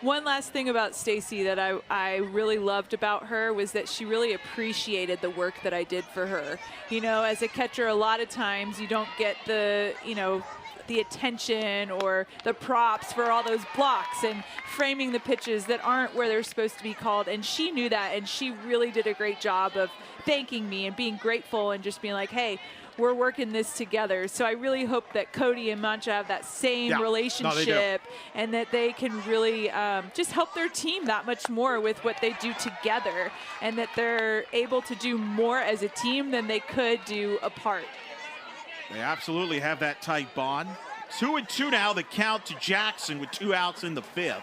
One last thing about Stacy that I really loved about her was that she really appreciated the work that I did for her. You know, as a catcher, a lot of times you don't get the attention or the props for all those blocks and framing the pitches that aren't where they're supposed to be called. And she knew that, and she really did a great job of thanking me and being grateful and just being like, hey, we're working this together. So I really hope that Cody and Mancha have that same relationship, and that they can really just help their team that much more with what they do together, and that they're able to do more as a team than they could do apart. They absolutely have that tight bond. 2-2 now, the count to Jackson with 2 outs in the 5th.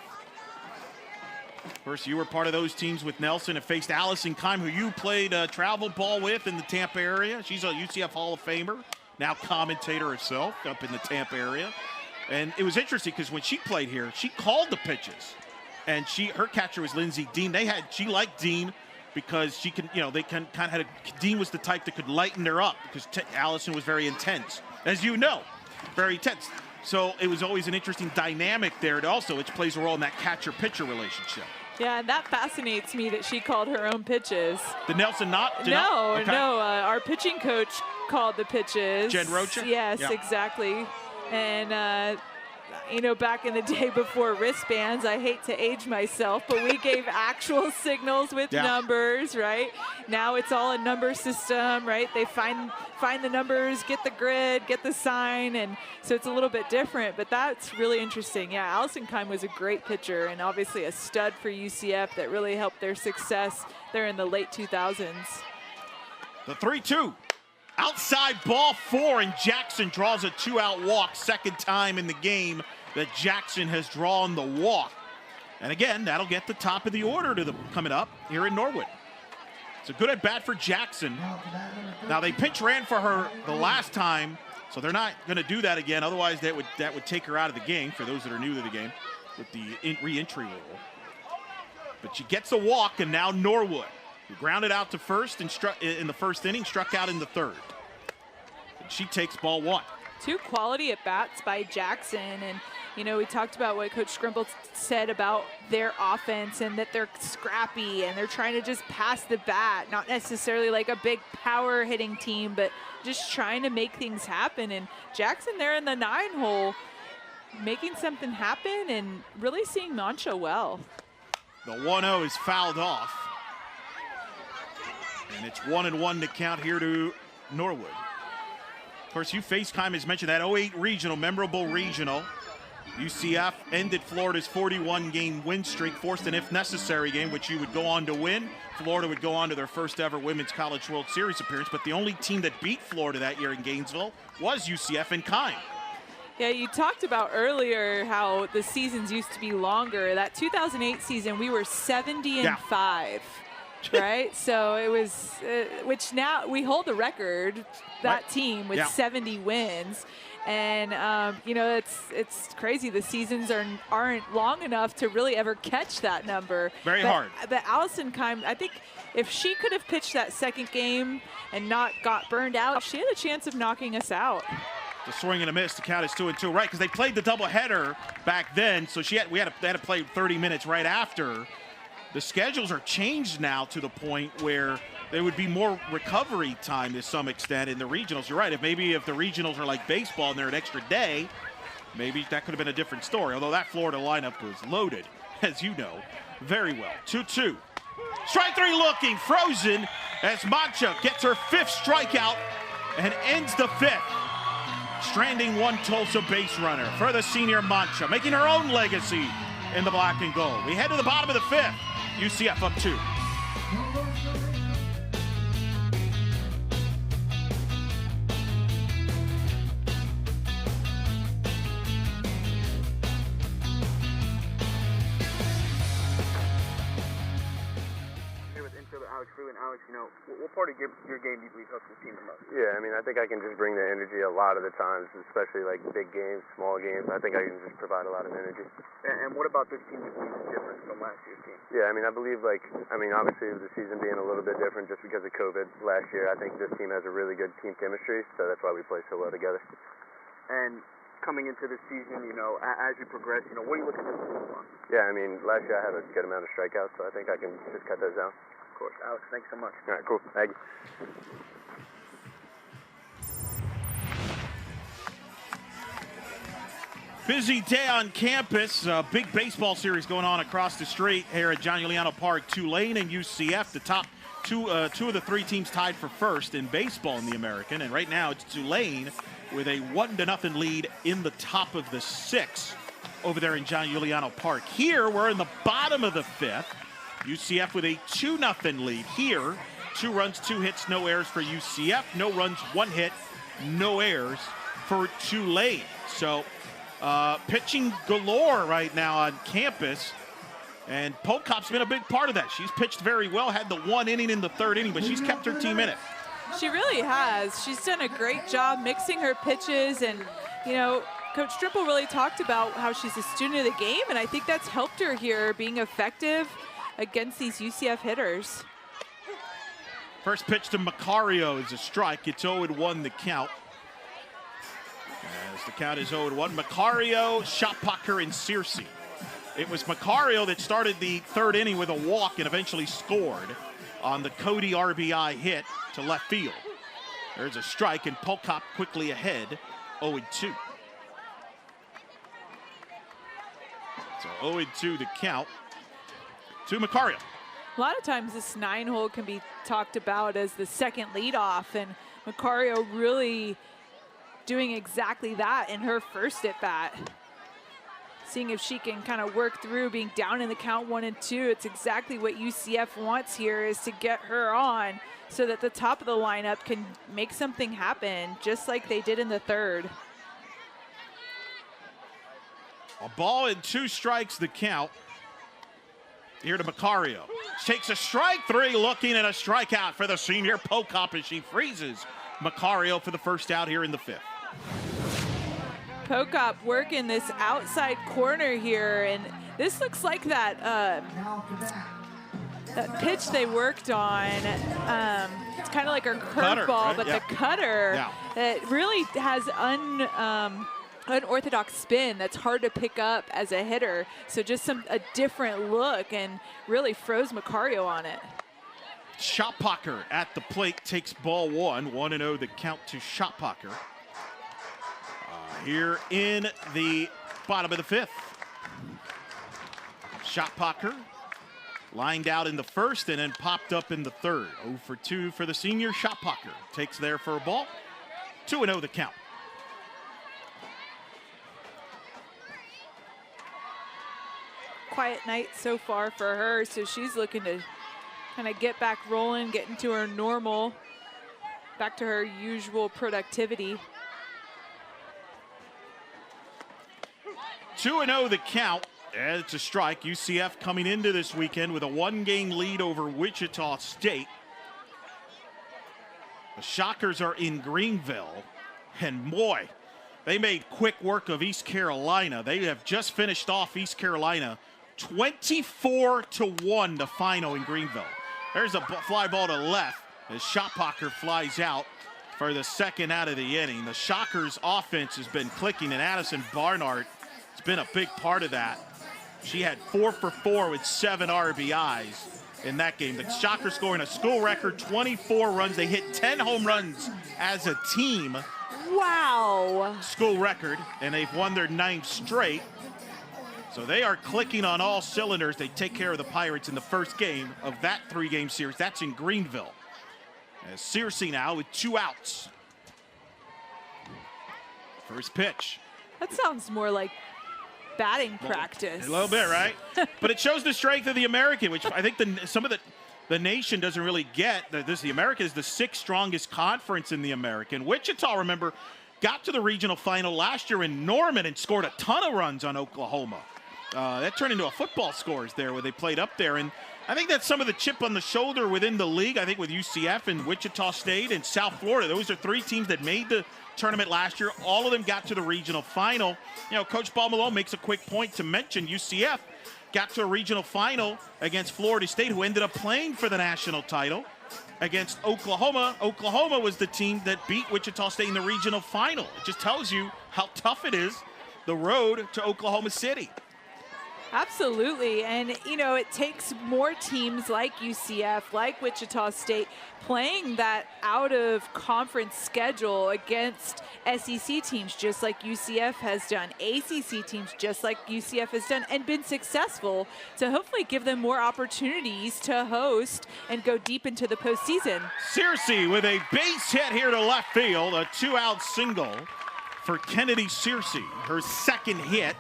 Of course, you were part of those teams with Nelson and faced Allison Kime, who you played travel ball with in the Tampa area. She's a UCF Hall of Famer, now commentator herself up in the Tampa area. And it was interesting because when she played here, she called the pitches. And her catcher was Lindsay Dean. She liked Dean because she can, Dean was the type that could lighten her up because Allison was very intense, as you know, very intense. So it was always an interesting dynamic there. Which plays a role in that catcher-pitcher relationship. Yeah, and that fascinates me that she called her own pitches. Did Nelson not? No. Our pitching coach called the pitches. Jen Rocha? Yes, exactly. And back in the day before wristbands, I hate to age myself, but we gave actual signals with numbers, right? Now it's all a number system, right? They find the numbers, get the grid, get the sign, and so it's a little bit different, but that's really interesting. Yeah, Allison Kime was a great pitcher and obviously a stud for UCF that really helped their success there in the late 2000s. The 3-2. Outside ball 4, and Jackson draws a 2-out walk. Second time in the game that Jackson has drawn the walk. And again, that'll get the top of the order coming up here in Norwood. It's a good at bat for Jackson. Now they pinch ran for her the last time, so they're not going to do that again. Otherwise, that would take her out of the game for those that are new to the game with the re-entry rule. But she gets a walk, and now Norwood, who grounded out to first and in the first inning, struck out in the third. And she takes ball 1. 2 quality at-bats by Jackson. And, we talked about what Coach Scrimble said about their offense and that they're scrappy and they're trying to just pass the bat, not necessarily like a big power hitting team, but just trying to make things happen. And Jackson there in the 9-hole making something happen and really seeing Mancha well. The 1-0 is fouled off. And it's 1-1 to count here to Norwood. Of course, you faced Kime, as mentioned, that 08 regional, memorable regional. UCF ended Florida's 41-game win streak, forced an if necessary game, which you would go on to win. Florida would go on to their first ever Women's College World Series appearance, but the only team that beat Florida that year in Gainesville was UCF and Kime. Yeah, you talked about earlier how the seasons used to be longer. That 2008 season, we were 70-5. Right, so it was, which now we hold the record, that team with 70 wins, and it's crazy. The seasons aren't long enough to really ever catch that number. Very hard. But Allison Kime, I think if she could have pitched that second game and not got burned out, she had a chance of knocking us out. The swing and a miss. The count is 2-2. Right, because they played the doubleheader back then, so they had to play 30 minutes right after. The schedules are changed now to the point where there would be more recovery time to some extent in the regionals. You're right. If the regionals are like baseball and they're an extra day, maybe that could have been a different story. Although that Florida lineup was loaded, as you know, very well. 2-2. Strike three looking, frozen as Mancha gets her 5th strikeout and ends the 5th. Stranding one Tulsa base runner for the senior Mancha, making her own legacy in the black and gold. We head to the bottom of the 5th. UCF up 2. Alex, what part of your game do you believe helps the team the most? Yeah, I mean, I think I can just bring the energy a lot of the times, especially like big games, small games. I think I can just provide a lot of energy. And what about this team do you believe is different from last year's team? Yeah, I mean, I believe obviously the season being a little bit different just because of COVID last year, I think this team has a really good team chemistry, so that's why we play so well together. And coming into this season, as you progress, what are you looking to improve on? Yeah, I mean, last year I had a good amount of strikeouts, so I think I can just cut those down. Of course. Alex, thanks so much. All right, cool. Thank you. Busy day on campus. Big baseball series going on across the street here at John Juliano Park. Tulane and UCF, the top two of the 3 teams tied for first in baseball in the American. And right now it's Tulane with a 1-0 lead in the top of the 6th over there in John Juliano Park. Here we're in the bottom of the 5th. UCF with a 2-0 lead here. 2 runs, 2 hits, no errors for UCF. No runs, 1 hit, no errors for Tulane. So pitching galore right now on campus. And Pocop's been a big part of that. She's pitched very well, had the 1 inning in the 3rd inning, but she's kept her team in it. She really has. She's done a great job mixing her pitches. And, Coach Stripple really talked about how she's a student of the game, and I think that's helped her here being effective against these UCF hitters. First pitch to Macario is a strike. It's 0-1 the count. As the count is 0-1. Macario, Shotpucker, and Searcy. It was Macario that started the 3rd inning with a walk and eventually scored on the Cody RBI hit to left field. There's a strike, and Pocop quickly ahead, 0-2. So 0-2 the count to Macario. A lot of times this 9-hole can be talked about as the second leadoff, and Macario really doing exactly that in her first at-bat. Seeing if she can kind of work through being down in the count 1-2. It's exactly what UCF wants here, is to get her on so that the top of the lineup can make something happen, just like they did in the 3rd. A ball and 2 strikes the count. Here to Macario. Takes a strike 3, looking at a strikeout for the senior Pocop as she freezes Macario for the first out here in the 5th. Pocop working this outside corner here, and this looks like that that pitch they worked on. It's kind of like her curveball, right? But the cutter that really has unorthodox spin that's hard to pick up as a hitter. So just a different look, and really froze Macario on it. Shotpucker at the plate takes ball 1. 1-0 the count to Shotpucker. Here in the bottom of the 5th. Shotpucker lined out in the 1st and then popped up in the 3rd. 0-2 for the senior. Shotpucker takes there for a ball. 2-0 the count. Quiet night so far for her, so she's looking to kind of get back rolling, get into her normal, back to her usual productivity. 2-0 the count. And it's a strike. UCF coming into this weekend with a 1-game lead over Wichita State. The Shockers are in Greenville, and boy, they made quick work of East Carolina. They have just finished off East Carolina 24-1 the final in Greenville. There's a fly ball to left as Shotpucker flies out for the 2nd out of the inning. The Shockers offense has been clicking, and Addison Barnard has been a big part of that. She had 4 for 4 with 7 RBIs. in that game. The Shockers scoring a school record 24 runs. They hit 10 home runs as a team. Wow. School record, and they've won their 9th straight. So they are clicking on all cylinders. They take care of the Pirates in the first game of that 3-game series. That's in Greenville. As Searcy now with 2 outs. First pitch. That sounds more like batting practice. A little bit, right? But it shows the strength of the American, which I think some of the nation doesn't really get. The American is the 6th strongest conference in the American. Wichita, remember, got to the regional final last year in Norman and scored a ton of runs on Oklahoma. That turned into a football scores there where they played up there. And I think that's some of the chip on the shoulder within the league. I think with UCF and Wichita State and South Florida, those are 3 teams that made the tournament last year. All of them got to the regional final. You know, Coach Paul Malone makes a quick point to mention UCF got to a regional final against Florida State, who ended up playing for the national title against Oklahoma. Oklahoma was the team that beat Wichita State in the regional final. It just tells you how tough it is, the road to Oklahoma City. Absolutely, and you know, it takes more teams like UCF, like Wichita State, playing that out-of-conference schedule against SEC teams, just like UCF has done, ACC teams, just like UCF has done, and been successful to hopefully give them more opportunities to host and go deep into the postseason. Searcy with a base hit here to left field, a 2-out single for Kennedy Searcy, her 2nd hit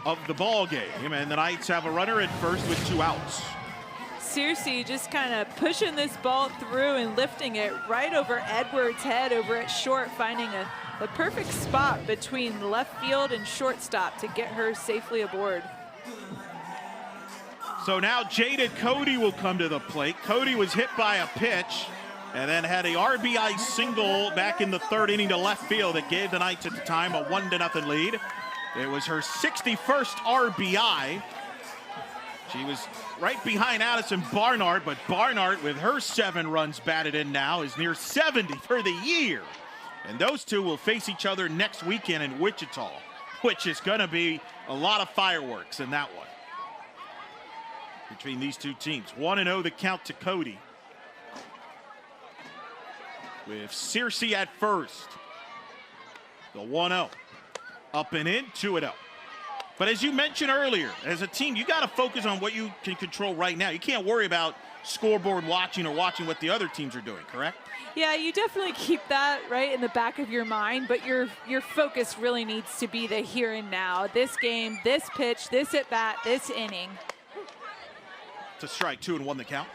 of the ball game, and the Knights have a runner at first with 2 outs. Searcy just kind of pushing this ball through and lifting it right over Edwards' head over at short, finding the perfect spot between left field and shortstop to get her safely aboard. So now jaded Cody will come to the plate. Cody was hit by a pitch and then had a RBI single back in the 3rd inning to left field that gave the Knights at the time a 1-0 lead. It was her 61st RBI. She was right behind Addison Barnard, but Barnard, with her 7 runs batted in now, is near 70 for the year. And those two will face each other next weekend in Wichita, which is going to be a lot of fireworks in that one between these 2 teams. 1-0 the count to Cody, with Searcy at first. The 1-0. Up and in, 2-0. But as you mentioned earlier, as a team, you got to focus on what you can control right now. You can't worry about scoreboard watching or watching what the other teams are doing, correct? Yeah, you definitely keep that right in the back of your mind, but your focus really needs to be the here and now. This game, this pitch, this at-bat, this inning. It's a strike, 2-1 the count.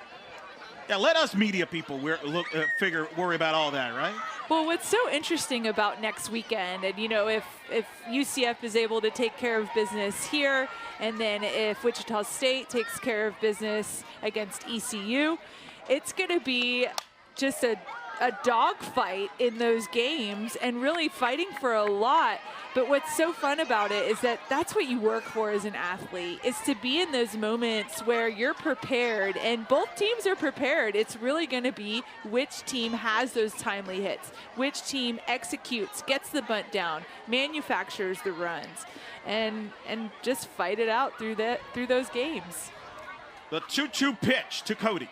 Yeah, let us media people worry about all that, right? Well, what's so interesting about next weekend, and you know, if UCF is able to take care of business here, and then if Wichita State takes care of business against ECU, it's going to be just a dogfight in those games and really fighting for a lot. But what's so fun about it is that that's what you work for as an athlete, is to be in those moments where you're prepared, and both teams are prepared. It's really going to be which team has those timely hits, which team executes, gets the bunt down, manufactures the runs, and just fight it out through those games. The 2-2 pitch to Cody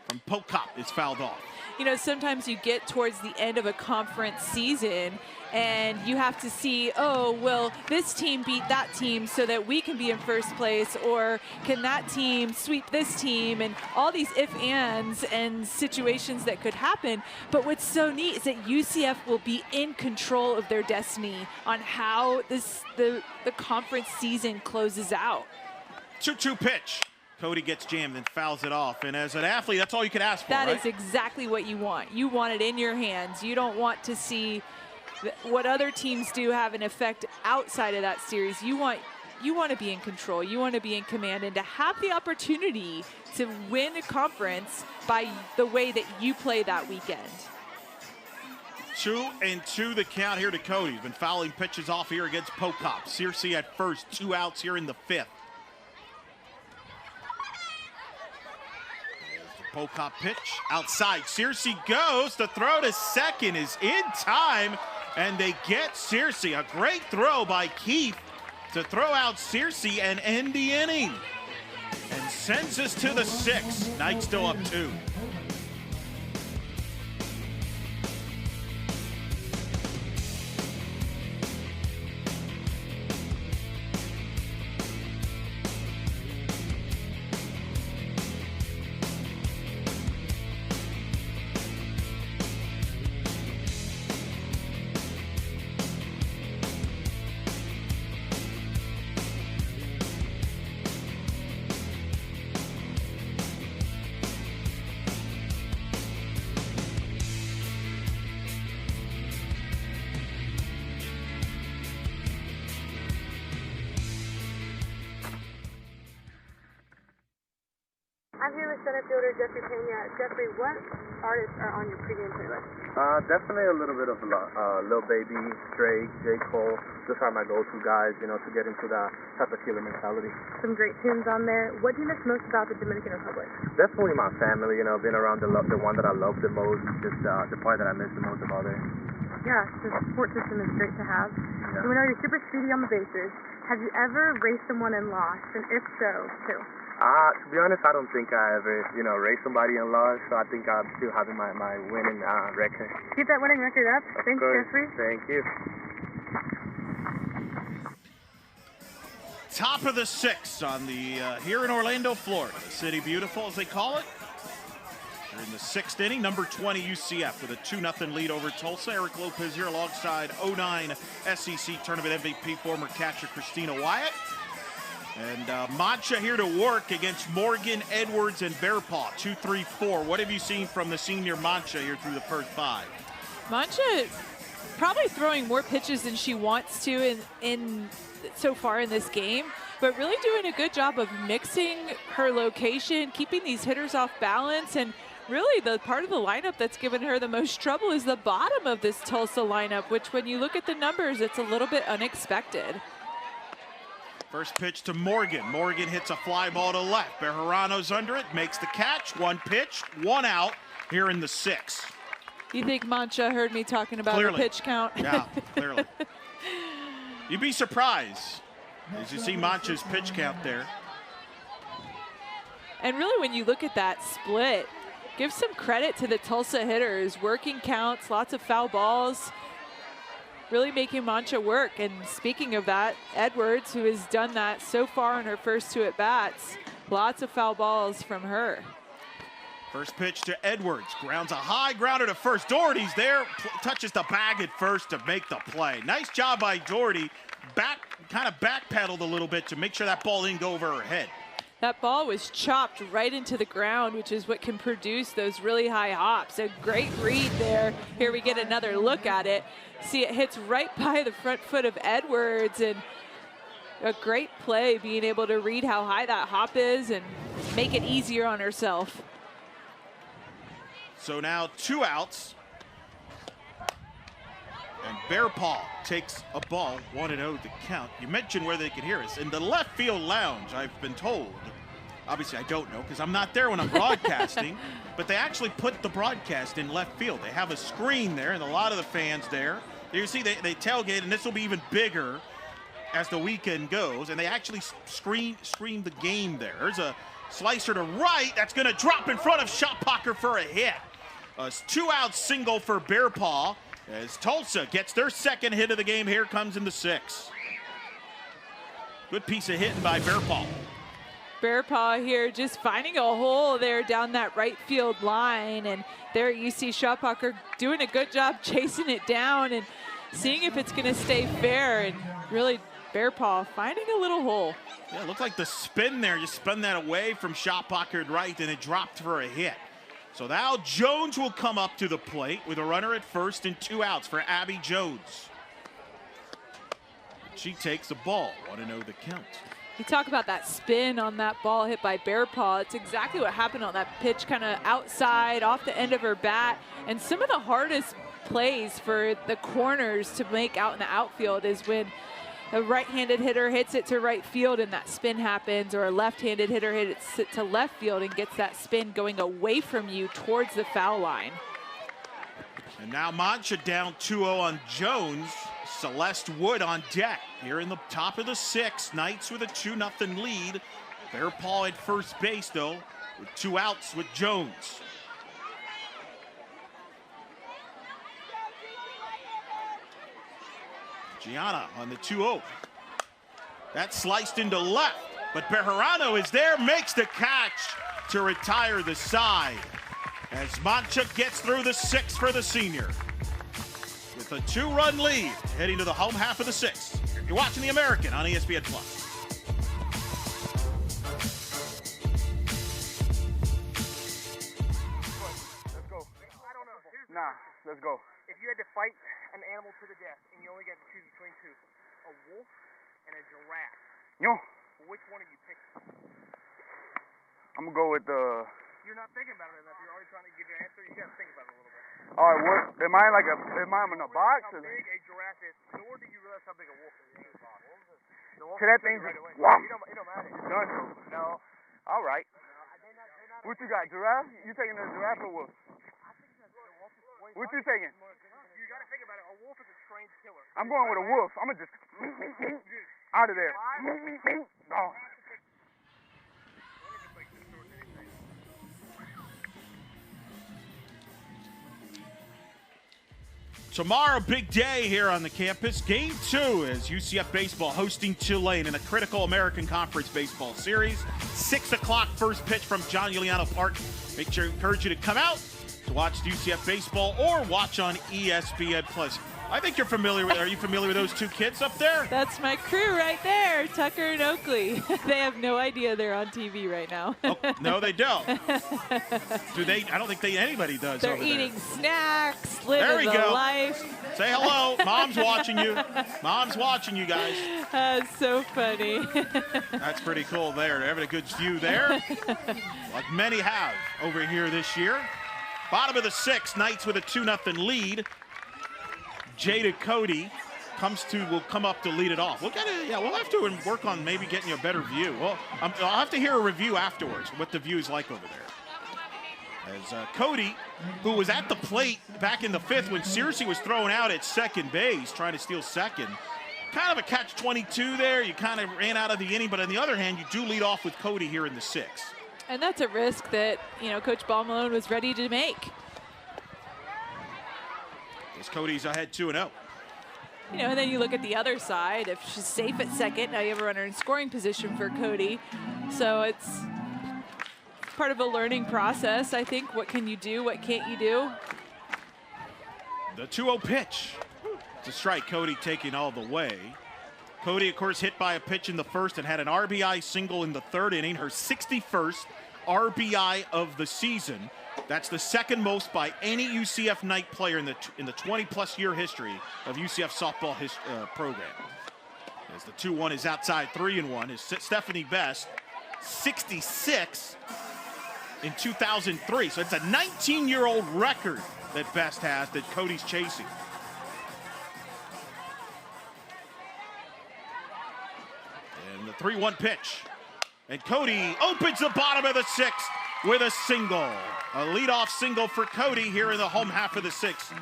from Pocop is fouled off. You know, sometimes you get towards the end of a conference season and you have to see, oh, well, this team beat that team so that we can be in first place, or can that team sweep this team, and all these if, ands, and situations that could happen. But what's so neat is that UCF will be in control of their destiny on how the conference season closes out. 2-2 pitch. Cody gets jammed and fouls it off. And as an athlete, that's all you could ask for, That right? is exactly what you want. You want it in your hands. You don't want to see what other teams do have an effect outside of that series. You want to be in control. You want to be in command, and to have the opportunity to win a conference by the way that you play that weekend. 2-2 the count here to Cody. He's been fouling pitches off here against Pocop. Searcy at first, 2 outs here in the 5th. Pocop pitch outside. Searcy goes. The throw to second is in time, and they get Searcy. A great throw by Keith to throw out Searcy and end the inning. and sends us to the 6th. Knights still up 2. I'm here with center fielder Jeffrey Pena. Jeffrey, what artists are on your pregame playlist? Definitely a little bit of Lil Baby, Drake, J. Cole. Those are my go-to guys, you know, to get into that type of killer mentality. Some great tunes on there. What do you miss most about the Dominican Republic? Definitely my family, you know, being around the one that I love the most, just the part that I miss the most about it. Yeah, the support system is great to have. Yeah. So we know you're super speedy on the bases. Have you ever raced someone and lost? And if so, who? To be honest, I don't think I ever, you know, raced somebody and lost, so I think I'm still having my winning record. Keep that winning record up. Thanks, Jeffrey. Thank you. Top of the 6th on the here in Orlando, Florida. The City Beautiful, as they call it. They're in the 6th inning. Number 20 UCF with a 2-0 lead over Tulsa. Eric Lopez here alongside 09 SEC Tournament MVP former catcher Christina Wyatt. And Mancha here to work against Morgan, Edwards, and Bearpaw. 2-3-4. What have you seen from the senior Mancha here through the first 5? Mancha probably throwing more pitches than she wants to in so far in this game, but really doing a good job of mixing her location, keeping these hitters off balance, and really the part of the lineup that's given her the most trouble is the bottom of this Tulsa lineup, which when you look at the numbers, it's a little bit unexpected. First pitch to Morgan. Morgan hits a fly ball to left. Bejarano's under it, makes the catch. 1 pitch, 1 out here in the 6th. You think Mancha heard me talking about Clearly. the pitch count? Yeah, clearly. You'd be surprised as you see Mancha's pitch count there. And really when you look at that split, give some credit to the Tulsa hitters. Working counts, lots of foul balls. Really making Mancha work. And speaking of that, Edwards, who has done that so far in her first 2 at-bats, lots of foul balls from her. First pitch to Edwards. Grounds a high grounder to first. Doherty's there. Touches the bag at first to make the play. Nice job by Doherty. Kind of backpedaled a little bit to make sure that ball didn't go over her head. That ball was chopped right into the ground, which is what can produce those really high hops. A great read there. Here we get another look at it. See, it hits right by the front foot of Edwards, and a great play being able to read how high that hop is and make it easier on herself. So now 2 outs. And Bearpaw takes a ball, 1-0 the count. You mentioned where they could hear us. In the left field lounge, I've been told. Obviously, I don't know because I'm not there when I'm broadcasting. But they actually put the broadcast in left field. They have a screen there and a lot of the fans there. You see, they tailgate, and this will be even bigger as the weekend goes. And they actually screen the game there. There's a slicer to right. That's going to drop in front of Shotpocker for a hit. A 2-out single for Bearpaw. As Tulsa gets their 2nd hit of the game, here comes in the 6th. Good piece of hitting by Bearpaw. Bearpaw here just finding a hole there down that right field line. And there you see Shotpocker doing a good job chasing it down and seeing if it's going to stay fair. And really, Bearpaw finding a little hole. Yeah, it looked like the spin there. You spun that away from Shotpocker at right, and it dropped for a hit. So now Jones will come up to the plate with a runner at first and 2 outs for Abby Jones. She takes the ball. 1-0 the count. You talk about that spin on that ball hit by Bearpaw. It's exactly what happened on that pitch, kind of outside, off the end of her bat. And some of the hardest plays for the corners to make out in the outfield is when a right-handed hitter hits it to right field and that spin happens, or a left-handed hitter hits it to left field and gets that spin going away from you towards the foul line. And now Mancha down 2-0 on Jones. Celeste Wood on deck here in the top of the 6th. Knights with a 2-0 lead Bear Paul at first base, though, with 2 outs with Jones. Gianna on the 2-0. That's sliced into left, but Bejarano is there, makes the catch to retire the side as Monchuk gets through the 6th for the senior. With a 2-run lead, heading to the home half of the 6th. You're watching The American on ESPN+. Nah, let's go. If you had to fight an animal to the death and you only got to choose between 2, a wolf and a giraffe, Yo, which one are you picking? I'm gonna go with the. You're not thinking about it enough. You're already trying to give your answer. You got to think about it a little bit. All right, what am I like? Am I in a box? How big a giraffe is, nor do you realize how big a wolf is. The wolf So that is big thing's right away. wow. It don't matter. Done. No. All right. What you got, giraffe? You taking the giraffe or wolf? What you taking? You got to think about it. A wolf is a trained killer. I'm going with a wolf. I'm gonna just out of there. Oh. Tomorrow, big day here on the campus. Game 2 as UCF baseball hosting Tulane in a critical American Conference baseball series. 6 o'clock first pitch from John Juliano Park. Make sure I encourage you to come out to watch UCF baseball or watch on ESPN+. I think you're familiar with. Are you familiar with those 2 kids up there? That's my crew right there, Tucker and Oakley. They have no idea they're on TV right now. Oh, no, they don't. Do they? I don't think anybody does. They're over eating there. snacks, There living we the go. life. Say hello. Mom's watching you. Mom's watching you guys. That's so funny. That's pretty cool there. They're having a good view there, like many have over here this year. Bottom of the 6th, Knights with a 2-0 lead. Jada Cody will come up to lead it off. We'll have to work on maybe getting you a better view. Well, I'll have to hear a review afterwards, what the view is like over there. As Cody, who was at the plate back in the 5th when Searcy was thrown out at second base, trying to steal second. Kind of a catch-22 there. You kind of ran out of the inning, but on the other hand, you do lead off with Cody here in the 6th. And that's a risk that, Coach Ball Malone was ready to make. As Cody's ahead 2-0. And then you look at the other side. If she's safe at second, now you have a runner in scoring position for Cody. So it's part of a learning process, I think. What can you do? What can't you do? The 2-0 pitch to strike. Cody taking all the way. Cody, of course, hit by a pitch in the 1st and had an RBI single in the 3rd inning. Her 61st RBI of the season. That's the 2nd most by any UCF Knight player in the 20-plus year history of UCF softball program. As the 2-1 is outside 3-1 is Stephanie Best, 66 in 2003. So it's a 19-year-old record that Best has that Cody's chasing. And the 3-1 pitch. And Cody opens the bottom of the 6th with a single. A leadoff single for Cody here in the home half of the 6th.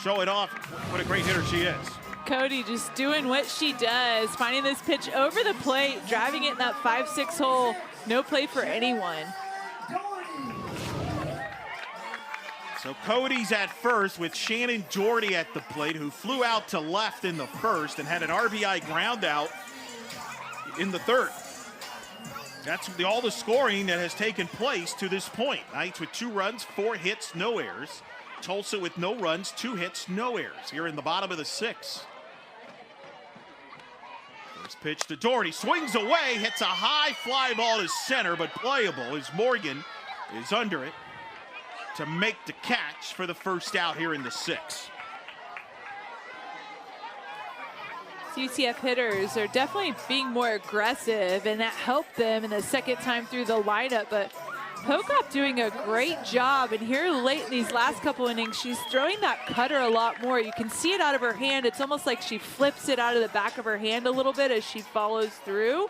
Show it off. What a great hitter she is. Cody just doing what she does, finding this pitch over the plate, driving it in that 5-6 hole. No play for anyone. So Cody's at first with Shannon Doherty at the plate, who flew out to left in the 1st and had an RBI ground out in the 3rd. That's all the scoring that has taken place to this point. Knights with 2 runs, 4 hits, no errors. Tulsa with no runs, 2 hits, no errors. Here in the bottom of the 6th. First pitch to Doherty, swings away, hits a high fly ball to center, but playable as Morgan is under it to make the catch for the first out here in the 6th. UCF hitters are definitely being more aggressive, and that helped them in the 2nd time through the lineup. But Pocock doing a great job, and here late in these last couple innings, she's throwing that cutter a lot more. You can see it out of her hand. It's almost like she flips it out of the back of her hand a little bit as she follows through.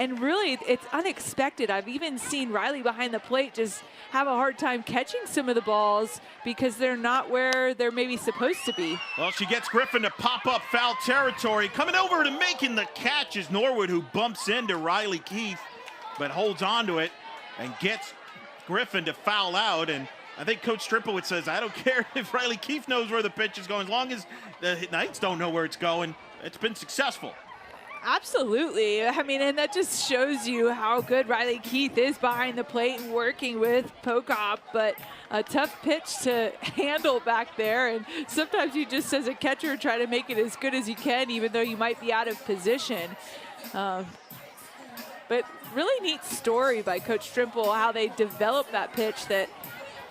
And really, it's unexpected. I've even seen Riley behind the plate just have a hard time catching some of the balls because they're not where they're maybe supposed to be. Well, she gets Griffin to pop up foul territory. Coming over to making the catch is Norwood, who bumps into Riley Keith, but holds on to it and gets Griffin to foul out. And I think Coach Stripowitz says, I don't care if Riley Keith knows where the pitch is going. As long as the Knights don't know where it's going, it's been successful. Absolutely. I mean, and that just shows you how good Riley Keith is behind the plate and working with Pokop, but a tough pitch to handle back there. And sometimes you just, as a catcher, try to make it as good as you can, even though you might be out of position. But really neat story by Coach Strimple, how they developed that pitch that,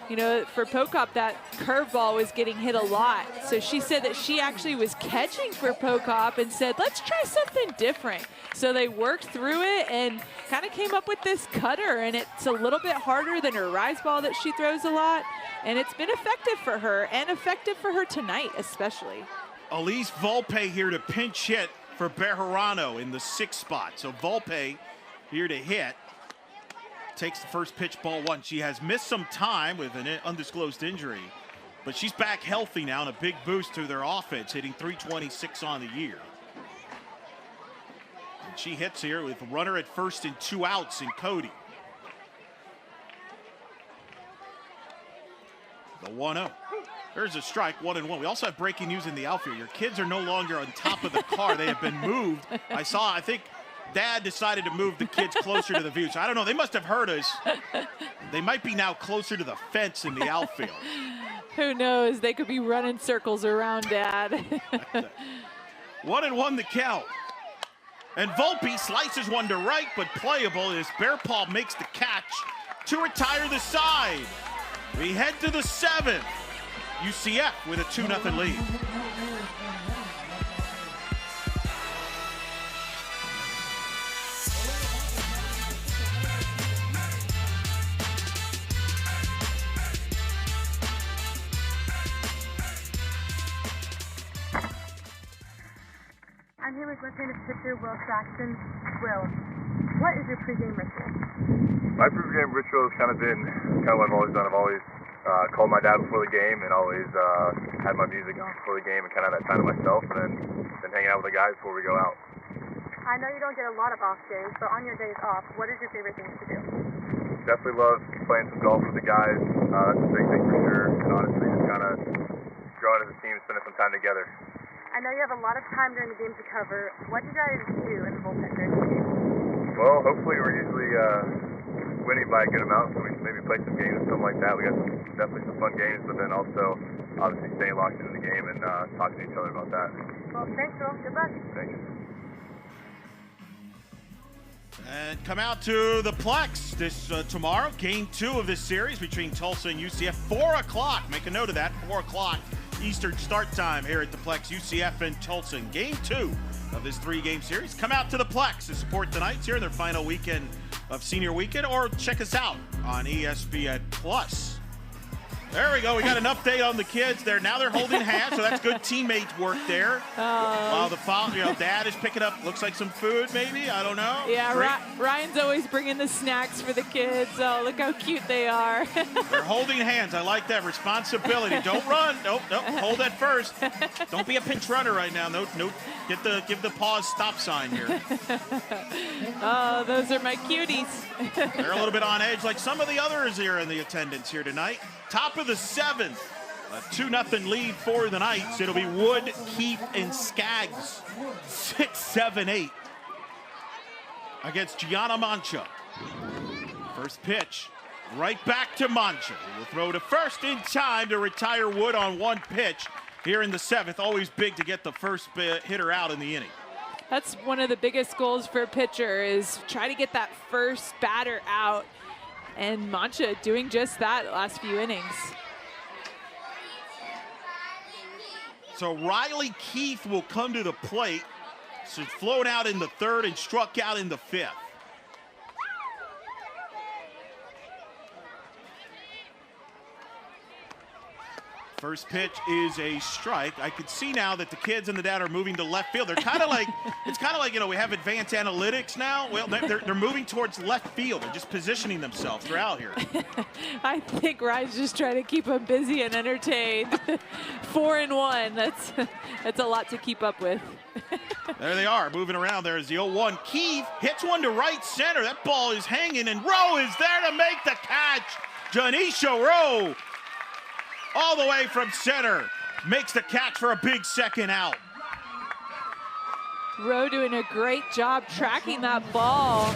you know, for Pokop, that curveball was getting hit a lot. So she said that she actually was catching for Pokop and said, let's try something different. So they worked through it and kind of came up with this cutter, and it's a little bit harder than her rise ball that she throws a lot. And it's been effective for her, and effective for her tonight especially. Elise Volpe here to pinch hit for Bejarano in the 6th spot. So Volpe here to hit. Takes the first pitch, ball 1. She has missed some time with an undisclosed injury, but she's back healthy now and a big boost to their offense, hitting .326 on the year. And she hits here with a runner at first and 2 outs in Cody. The 1-0. There's a strike, 1-1. We also have breaking news in the outfield. Your kids are no longer on top of the car. They have been moved. I think Dad decided to move the kids closer to the view. So I don't know. They must have heard us. They might be now closer to the fence in the outfield. Who knows? They could be running circles around Dad. 1-1 the count. And Volpe slices one to right, but playable as Bearpaw makes the catch to retire the side. We head to the 7th. UCF with a 2-0 lead. I'm here with left-handed pitcher Will Saxton. Will, what is your pregame ritual? My pregame ritual has kind of been what I've always done. I've always called my dad before the game and always had my music on before the game and kind of that time to myself, and then been hanging out with the guys before we go out. I know you don't get a lot of off days, but on your days off, what is your favorite things to do? Definitely love playing some golf with the guys. That's a big thing for sure. And honestly, just kind of growing as a team, spending some time together. I know you have a lot of time during the game to cover. What do you guys do in the bullpen during the game? Well, hopefully we're usually winning by a good amount, so we can maybe play some games and something like that. We got definitely some fun games, but then also obviously staying locked into the game and talking to each other about that. Well, thanks, Will. Good luck. Thank you. And come out to the Plex this tomorrow, game 2 of this series between Tulsa and UCF, 4 o'clock. Make a note of that, 4 o'clock Eastern start time here at the Plex, UCF and Tulsa in game 2 of this 3-game series. Come out to the Plex to support the Knights here in their final weekend of senior weekend, or check us out on ESPN Plus. There we go. We got an update on the kids there. Now they're holding hands, so that's good teammate work there. While the dad is picking up, looks like some food maybe. I don't know. Yeah, Ryan's always bringing the snacks for the kids. Oh, look how cute they are. They're holding hands. I like that responsibility. Don't run. Nope. Hold that first. Don't be a pinch runner right now. Nope. Give the pause stop sign here. Oh, those are my cuties. They're a little bit on edge like some of the others here in the attendance here tonight. Top of the 7th, a 2-0 lead for the Knights. It'll be Wood, Keith, and Skaggs, 6, 7, 8 against Gianna Mancha. First pitch, right back to Mancha. He will throw to first in time to retire Wood on 1 pitch here in the 7th. Always big to get the first hitter out in the inning. That's one of the biggest goals for a pitcher, is try to get that first batter out. And Mancha doing just that last few innings. So Riley Keith will come to the plate. She's flown out in the 3rd and struck out in the 5th. First pitch is a strike. I could see now that the kids and the dad are moving to left field. They're kind of like, it's kind of like, you know, we have advanced analytics now. Well, they're moving towards left field. They're just positioning themselves. They're out here. I think Ryan's just trying to keep them busy and entertained. 4-1. That's a lot to keep up with. There they are, moving around. There's the 0-1. Keith hits one to right center. That ball is hanging, and Rowe is there to make the catch. Janisha Rowe, all the way from center, makes the catch for a big second out. Rowe doing a great job tracking that ball.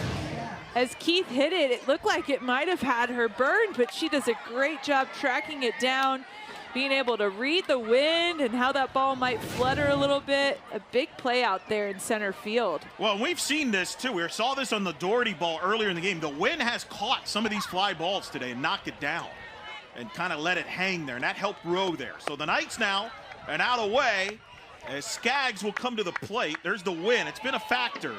As Keith hit it, it looked like it might have had her burned, but she does a great job tracking it down, being able to read the wind and how that ball might flutter a little bit. A big play out there in center field. Well, we've seen this too. We saw this on the Doherty ball earlier in the game. The wind has caught some of these fly balls today and knocked it down and kind of let it hang there, and that helped Rowe there. So the Knights now, and out of the way, as Skaggs will come to the plate. There's the wind. It's been a factor.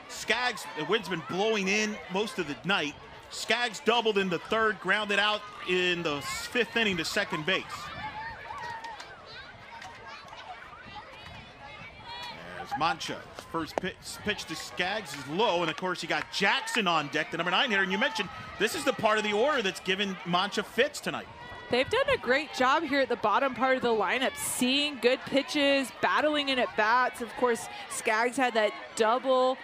Skaggs, the wind's been blowing in most of the night. Skaggs doubled in the third, grounded out in the fifth inning to second base. As Mancha, first pitch to Skaggs is low, and of course you got Jackson on deck, the number 9 hitter, and you mentioned this is the part of the order that's given Mancha fits tonight. They've done a great job here at the bottom part of the lineup, seeing good pitches, battling in at bats. Of course, Skaggs had that double,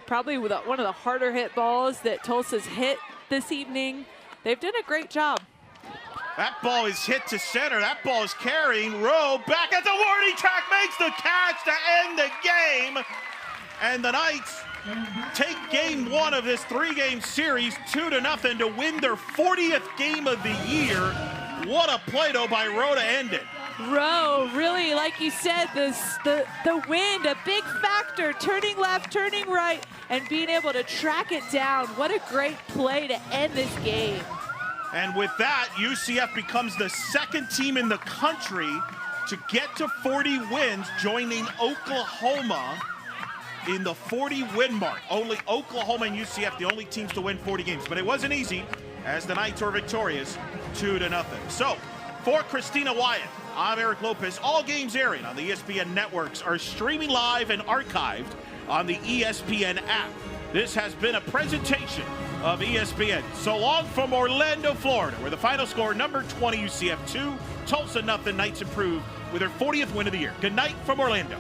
probably with one of the harder hit balls that Tulsa's hit this evening. They've done a great job. That ball is hit to center. That ball is carrying Rowe back at the warning track, makes the catch to end the game. And the Knights take game 1 of this 3-game series 2-0 to win their 40th game of the year. What a play though by Rowe to end it. Rowe, really, like you said, the wind, a big factor, turning left, turning right, and being able to track it down. What a great play to end this game. And with that, UCF becomes the second team in the country to get to 40 wins, joining Oklahoma in the 40-win mark. Only Oklahoma and UCF, the only teams to win 40 games. But it wasn't easy, as the Knights were victorious 2-0. So, for Christina Wyatt, I'm Eric Lopez. All games airing on the ESPN networks are streaming live and archived on the ESPN app. This has been a presentation of ESPN. So long from Orlando, Florida, where the final score, number 20 UCF 2, Tulsa 0. Knights improved with their 40th win of the year. Good night from Orlando.